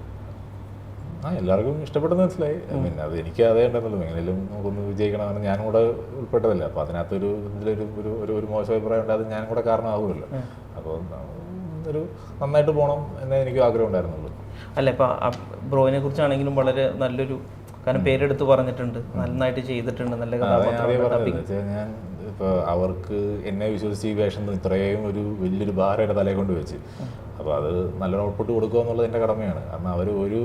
എല്ലാവർക്കും ഇഷ്ടപ്പെട്ടെന്ന് മനസ്സിലായി. പിന്നെ അത് എനിക്ക് അതേ ഉണ്ടെന്നല്ലോ, എങ്ങനെയും നമുക്കൊന്ന് വിജയിക്കണമെന്ന് ഞാനും കൂടെ ഉൾപ്പെട്ടതല്ല. അപ്പോൾ അതിനകത്തൊരു ഇതിലൊരു മോശം അഭിപ്രായം ഉണ്ട്, അത് ഞാനും കൂടെ കാരണമാകുമല്ലോ. അപ്പോൾ ഒരു നന്നായിട്ട് പോകണം എന്നേ എനിക്ക് ആഗ്രഹം ഉണ്ടായിരുന്നുള്ളൂ. അല്ല, ഇപ്പോൾ ബ്രോയിനെ കുറിച്ചാണെങ്കിലും വളരെ നല്ലൊരു കാരണം പേരെടുത്ത് പറഞ്ഞിട്ടുണ്ട്, നന്നായിട്ട് ചെയ്തിട്ടുണ്ട്, നല്ല കഥാപാത്രം. ഞാൻ ഇപ്പോൾ അവർക്ക് എന്നെ വിശ്വസിച്ച് ഈ വേഷം ഇത്രയും വലിയൊരു ഭാരയുടെ തലയെ കൊണ്ട് വെച്ച്, അപ്പോൾ അത് നല്ലൊരു ഔട്ട്പുട്ട് കൊടുക്കുക എന്നുള്ളത് എൻ്റെ കടമയാണ്. കാരണം അവർ ഒരു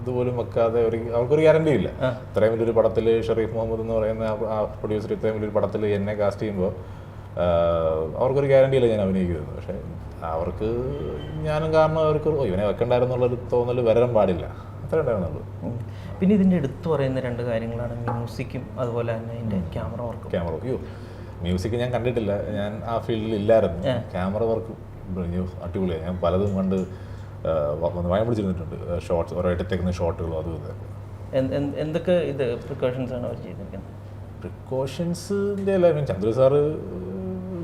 ഇതുപോലും വെക്കാതെ അവർക്കൊരു ഗ്യാരണ്ടി ഇല്ല. ഇത്രയും വലിയൊരു പടത്തിൽ ഷെറീഫ് മുഹമ്മദ് എന്ന് പറയുന്ന ആ പ്രൊഡ്യൂസർ ഇത്രയും വലിയൊരു പടത്തിൽ എന്നെ കാസ്റ്റ് ചെയ്യുമ്പോൾ അവർക്കൊരു ഗ്യാരണ്ടി ഇല്ല ഞാൻ അഭിനയിക്കുന്നത്. പക്ഷേ അവർക്ക് ഞാനും കാരണം അവർക്ക് ഇവനെ വെക്കണ്ടായിരുന്നുള്ളൊരു തോന്നൽ വരാൻ പാടില്ല, അത്രേ ഉണ്ടായിരുന്നുള്ളൂ. പിന്നെ ഇതിൻ്റെ എടുത്തു പറയുന്ന രണ്ട് കാര്യങ്ങളാണ് മ്യൂസിക്കും അതുപോലെ തന്നെ അതിൻ്റെ ക്യാമറ വർക്ക്. മ്യൂസിക് ഞാൻ കണ്ടിട്ടില്ല, ഞാൻ ആ ഫീൽഡിൽ ഇല്ലായിരുന്നു. ക്യാമറ വർക്ക് അടിപൊളിയാണ്. ഞാൻ പലതും കണ്ട് ഭയം പിടിച്ചിരുന്നിട്ടുണ്ട്. ഷോർട്സ് ഓരോ എടുത്തേക്കുന്ന ഷോട്ടുകളും അതും ഇതൊക്കെ. എന്തൊക്കെ ഇത് പ്രിക്കോഷൻസ് ആണ് അവർ ചെയ്തിരിക്കുന്നത്? പ്രിക്കോഷൻസിൻ്റെ അല്ല, ചന്ദ്രു സാറ്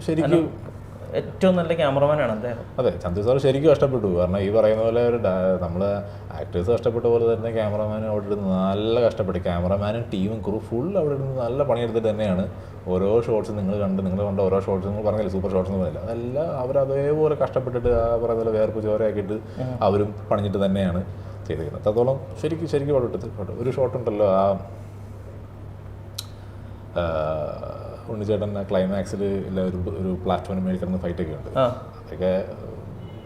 ശരിക്കും ഏറ്റവും നല്ല ക്യാമറമാനാണ് അദ്ദേഹം. അതെ, ചന്ദ്രു സാർ ശരിക്കും കഷ്ടപ്പെട്ടു. കാരണം ഈ പറയുന്ന പോലെ നമ്മൾ ആക്ടേഴ്സ് കഷ്ടപ്പെട്ട പോലെ തന്നെ ക്യാമറമാനും അവിടെ ഇരുന്ന് നല്ല കഷ്ടപ്പെട്ടു. ക്യാമറമാനും ടീമും ക്രൂ ഫുൾ അവിടെ ഇരുന്ന് നല്ല പണിയെടുത്തിട്ട് തന്നെയാണ് ഓരോ ഷോട്ട്സ് നിങ്ങൾ കണ്ട ഓരോ ഷോട്ട്സ് നിങ്ങൾ പറഞ്ഞില്ല, സൂപ്പർ ഷോട്ട്സ് ഒന്നും പറഞ്ഞില്ല, അതെല്ലാം അവരതേപോലെ കഷ്ടപ്പെട്ടിട്ട് ആ പറയുന്ന പോലെ വേർപ്പ് ചോരയാക്കിയിട്ട് അവരും പണിഞ്ഞിട്ട് തന്നെയാണ് ചെയ്തിരിക്കുന്നത്. അത്രത്തോളം ശരിക്കും അവിടെ ഒരു ഷോട്ടുണ്ടല്ലോ, ആ ഉണ്ണിച്ചേട്ടൻ ക്ലൈമാക്സിൽ ഇല്ല ഒരു പ്ലാറ്റ്ഫോമിൽ മേടിക്കുന്ന ഫൈറ്റൊക്കെ ഉണ്ട്. അതൊക്കെ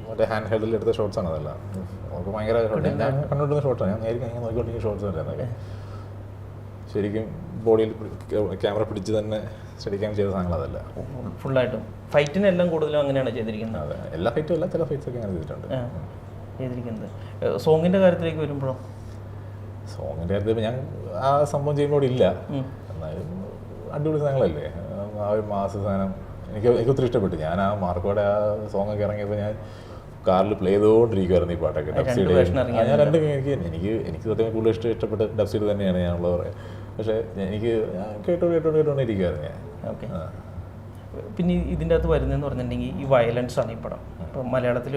മറ്റേ ഹാൻഡ് ഹെൽഡിൽ എടുത്ത ഷോട്ട്സാണ്. അതെല്ലാം നമുക്ക് ഭയങ്കര ഞാൻ കണ്ടുകൊണ്ടിരുന്ന ഷോട്ട്സാണ്. ഞാൻ നേരിട്ട് ഞാൻ നോക്കിക്കൊണ്ടിരിക്കുന്ന ഷോട്ട്സ് തന്നെ. അതൊക്കെ ശരിക്കും ബോഡിയിൽ ക്യാമറ പിടിച്ച് തന്നെ സ്റ്റഡിക്കാൻ ചെയ്ത സാധനങ്ങൾ അതല്ല. ഫുള്ളായിട്ടും ഫൈറ്റിനെല്ലാം കൂടുതലും അങ്ങനെയാണ് ചെയ്തിരിക്കുന്നത്. അതെ, എല്ലാ ഫൈറ്റും അല്ല, ചില ഫൈറ്റ്സ് ഒക്കെ അങ്ങനെ ചെയ്തിരിക്കുന്നത്. സോങ്ങിൻ്റെ കാര്യത്തിലേക്ക് വരുമ്പോഴോ? സോങ്ങിൻ്റെ കാര്യത്തിൽ ഞാൻ ആ സംഭവം ചെയ്യുമ്പോൾ ഇല്ല, എന്നാലും അടിപൊളി സാധനങ്ങളല്ലേ, ആ ഒരു മാസ സാധനം എനിക്ക് ഒത്തിരി ഇഷ്ടപ്പെട്ടു. ഞാൻ ആ മാർക്കോടെ ആ സോങ്ങൊക്കെ ഇറങ്ങിയപ്പോൾ ഞാൻ കാറിൽ പ്ലേ ചെയ്തുകൊണ്ടിരിക്കുമായിരുന്നു ഈ പാട്ടൊക്കെ. ഡബ്സീഡ് ഞാൻ രണ്ടും എനിക്ക് സത്യം കൂടുതൽ ഇഷ്ടപ്പെട്ട ഡബ്സീഡ് തന്നെയാണ് ഞാനുള്ളത് പറയാം. പക്ഷേ എനിക്ക് കേട്ടോണ്ടിരിക്കുമായിരുന്നു ഞാൻ. ഓക്കെ. പിന്നെ ഇതിൻ്റെ അകത്ത് വരുന്നതെന്ന് പറഞ്ഞിട്ടുണ്ടെങ്കിൽ ഈ വയലൻസ് ആണ് ഈ പടം. ഇപ്പം മലയാളത്തിൽ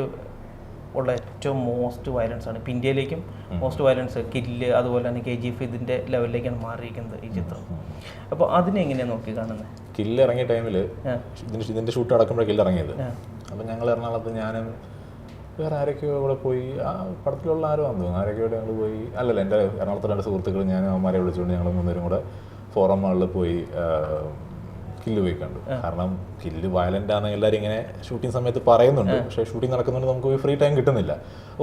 ഉള്ള ഏറ്റവും മോസ്റ്റ് വയലൻസ് ആണ്. ഇപ്പം ഇന്ത്യയിലേക്കും മോസ്റ്റ് വയലൻസ്, കില്ല്, അതുപോലെ തന്നെ KGF ഇതിൻ്റെ ലെവലിലേക്കാണ് മാറിയിരിക്കുന്നത് ഈ ചിത്രം. അപ്പോൾ അതിനെങ്ങനെയാണ് നോക്കി കാണുന്നത്? കില്ല് ഇറങ്ങിയ ടൈമിൽ ഇതിൻ്റെ ഷൂട്ട് അടക്കുമ്പോഴാണ് കില്ല് ഇറങ്ങിയത്. അപ്പം ഞങ്ങൾ എറണാകുളത്ത് ഞാനും വേറെ ആരൊക്കെയോ ഇവിടെ പോയി, ആ പടത്തിലുള്ള ആരോ വന്നു, ആരൊക്കെയോടെ ഞങ്ങൾ പോയി, അല്ലല്ല എൻ്റെ എറണാകുളത്തുള്ള രണ്ട് സുഹൃത്തുക്കൾ ഞാനും അവന്മാരെ വിളിച്ചുകൊണ്ട് ഞങ്ങൾ മൂന്നുപേരും കൂടെ ഫോറം മാളിൽ പോയി കില്ല് പോയി കണ്ടു. കാരണം കില്ല് വയലൻ്റ് ആണെന്ന് എല്ലാവരും ഇങ്ങനെ ഷൂട്ടിംഗ് സമയത്ത് പറയുന്നുണ്ട്, പക്ഷേ ഷൂട്ടിംഗ് നടക്കുന്നുണ്ട് നമുക്ക് പോയി ഫ്രീ ടൈം കിട്ടുന്നില്ല.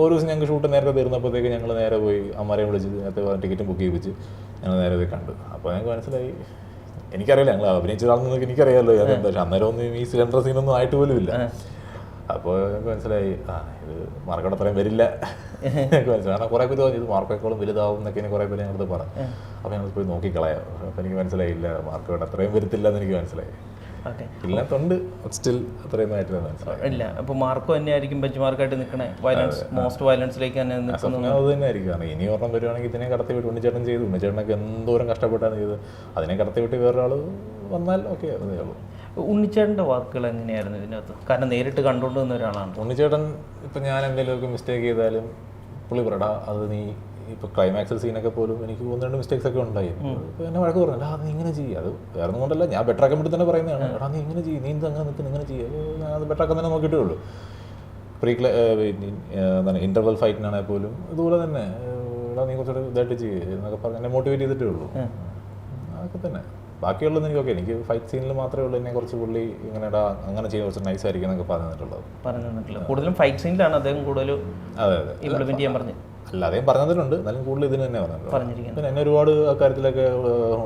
ഒരു ദിവസം ഞങ്ങൾക്ക് ഷൂട്ട് നേരത്തെ തീർന്നപ്പോഴത്തേക്ക് ഞങ്ങൾ നേരെ പോയി അമ്മമാരെ വിളിച്ച് നേരത്തെ ടിക്കറ്റും ബുക്ക് ചെയ്യിപ്പിച്ച് ഞങ്ങൾ നേരെ പോയി കണ്ടു. അപ്പോൾ ഞങ്ങൾക്ക് മനസ്സിലായി, എനിക്കറിയില്ല ഞങ്ങൾ അഭിനയിച്ചതാണെന്നൊക്കെ എനിക്കറിയാമല്ലോ അതെന്താ, പക്ഷെ അന്നേരം ഒന്നും ഈ സിലിണ്ടർ സീനൊന്നും ആയിട്ട് പോലും ഇല്ല. അപ്പോൾ ഞങ്ങൾക്ക് മനസ്സിലായി ഇത് മാർക്കോട് അത്രയും വരില്ല എനിക്ക് മനസ്സിലായി. കാരണം കുറേ പേര് തോന്നി ഇത് മാർക്കോളം വലുതാവും എന്നൊക്കെ കുറേ പേര് ഞങ്ങളത് പറഞ്ഞു. അപ്പോൾ ഞങ്ങൾ പോയി നോക്കിക്കളയാം. അപ്പോൾ എനിക്ക് മനസ്സിലായില്ല മാർക്കോട് അത്രയും വരത്തില്ല എന്ന് എനിക്ക് മനസ്സിലായി. ഓക്കെ. ഇതിനകത്തുണ്ട് സ്റ്റിൽ അത്രയും ആയിട്ട് മനസ്സിലായി. ഇല്ല, അപ്പോൾ മാർക്കോ തന്നെയായിരിക്കും ബെഞ്ച് മാർക്കായിട്ട് നിൽക്കണേ, വയലൻസ് മോസ്റ്റ് വയലൻസിലേക്ക് തന്നെ നിൽക്കുന്നത്. അത് തന്നെ ആയിരിക്കും. കാരണം ഇനി ഒരെണ്ണം വരുവാണെങ്കിൽ ഇതിനെ കടത്തി വിട്ട് ഉണ്ണിച്ചേട്ടൻ ചെയ്തു. ഉണ്ണിച്ചേട്ടനൊക്കെ എന്തോരം കഷ്ടപ്പെട്ടാണ് ചെയ്ത്. അതിനെ കടത്തി വിട്ട് വേറൊരാൾ വന്നാൽ ഓക്കെ അതേ ഉള്ളൂ. ഉണ്ണിച്ചേട്ടൻ്റെ വാക്കുകൾ എങ്ങനെയായിരുന്നു ഇതിനകത്ത്? കാരണം നേരിട്ട് കണ്ടുകൊണ്ട് വന്ന ഒരാളാണ് ഉണ്ണിച്ചേട്ടൻ. ഇപ്പം ഞാൻ എന്തെങ്കിലുമൊക്കെ മിസ്റ്റേക്ക് ചെയ്താലും പുള്ളി പറയടാ അത് നീ ഇപ്പോൾ ക്ലൈമാക്സ് സീനൊക്കെ പോലും എനിക്ക് 1-2 മിസ്റ്റേക്സ് ഒക്കെ ഉണ്ടായി. ഇപ്പോൾ എന്നെ വഴക്ക് പറഞ്ഞില്ല, നീ ഇങ്ങനെ ചെയ്യുക. അത് വേറെ ഒന്നും കൊണ്ടല്ല, ഞാൻ ബെറ്റർ ആക്കാൻ വേണ്ടി തന്നെ പറയുന്നതാണ്. എടാ നീ ഇങ്ങനെ ചെയ്യും, നീ ഇത് അങ്ങനെ നിൽക്കുന്ന ഇങ്ങനെ ചെയ്യുക, ഞാൻ അത് ബെറ്റർ ആക്കാൻ തന്നെ നോക്കിയിട്ടേ ഉള്ളൂ. എന്താണ് ഇൻ്റർവൽ ഫൈറ്റിനാണെങ്കിൽ പോലും ഇതുപോലെ തന്നെ എടാ നീ കുറച്ചുകൂടെ ഇതായിട്ട് ചെയ്യുക എന്നൊക്കെ പറഞ്ഞ് എന്നെ മോട്ടിവേറ്റ് ചെയ്തിട്ടേ ഉള്ളൂ. അതൊക്കെ തന്നെ. ബാക്കിയുള്ളത് എനിക്കൊക്കെ എനിക്ക് ഫൈറ്റ് സീനിൽ മാത്രമേ ഉള്ളൂ എന്നെ കുറച്ച് പുള്ളി ഇങ്ങനെ അങ്ങനെ ചെയ്യാൻ കുറച്ച് നൈസ് ആയിരിക്കും എന്നൊക്കെ പറഞ്ഞു തന്നിട്ടുള്ളത്. കൂടുതലും ഫൈറ്റ് സീനിലാണ് അദ്ദേഹം കൂടുതൽ അതെ ഇംപ്ലിമെന്റ് ചെയ്യാൻ പറഞ്ഞു. അല്ലാതെയും പറഞ്ഞതിലുണ്ട്, എന്നാലും കൂടുതൽ ഇതിന് തന്നെ പറഞ്ഞിട്ടുണ്ട്. പിന്നെ എന്നെ ഒരുപാട് കാര്യത്തിലൊക്കെ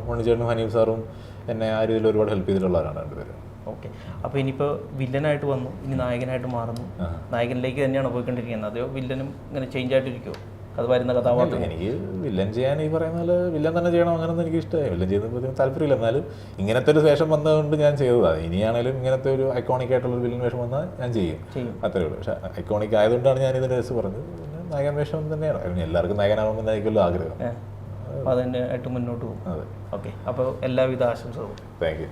ഉണ്ണിച്ചേട്ടനും ഹനീഫ് സാറും എന്നെ ആ രീതിയിൽ ഒരുപാട് ഹെൽപ്പ് ചെയ്തിട്ടുള്ളവരാണ് രണ്ടുപേരും. ഓക്കെ. അപ്പോൾ ഇനിയിപ്പോൾ വില്ലനായിട്ട് വന്നു, ഇനി നായകനായിട്ട് മാറുന്നു. നായകനിലേക്ക് തന്നെയാണ് പോയിക്കൊണ്ടിരിക്കുന്നത്, അതെയോ വില്ലനും ഇങ്ങനെ ചേഞ്ച് ആയിട്ടിരിക്കുമോ? അത് വരുന്ന കഥാപാത്രം എനിക്ക് വില്ലൻ ചെയ്യാൻ ഈ പറയുന്ന പോലെ വില്ലൻ തന്നെ ചെയ്യണം അങ്ങനെയൊന്നും എനിക്ക് ഇഷ്ടമായി. വില്ലൻ ചെയ്യുന്നതിന് താല്പര്യമില്ല. എന്നാലും ഇങ്ങനത്തെ ഒരു വേഷം വന്നതുകൊണ്ട് ഞാൻ ചെയ്തതാണ്. ഇനിയാണേലും ഇങ്ങനത്തെ ഒരു ഐക്കോണിക് ആയിട്ടുള്ള വില്ലൻ വേഷം വന്നാൽ ഞാൻ ചെയ്യും, അത്രേ ഉള്ളൂ. പക്ഷേ ഐക്കോണിക് ആയതുകൊണ്ടാണ് ഞാൻ ഇതിൻ്റെ രസം പറഞ്ഞത്. പിന്നെ നായകൻ വേഷം തന്നെയാണ് എല്ലാവർക്കും നായകനാകുമെന്നായിരിക്കുമല്ലോ ആഗ്രഹം. അപ്പോൾ അതിൻ്റെ ആയിട്ട് മുന്നോട്ട് പോകും. അതെ. ഓക്കെ. അപ്പോൾ എല്ലാവിധ ആശംസകളും. Thank you.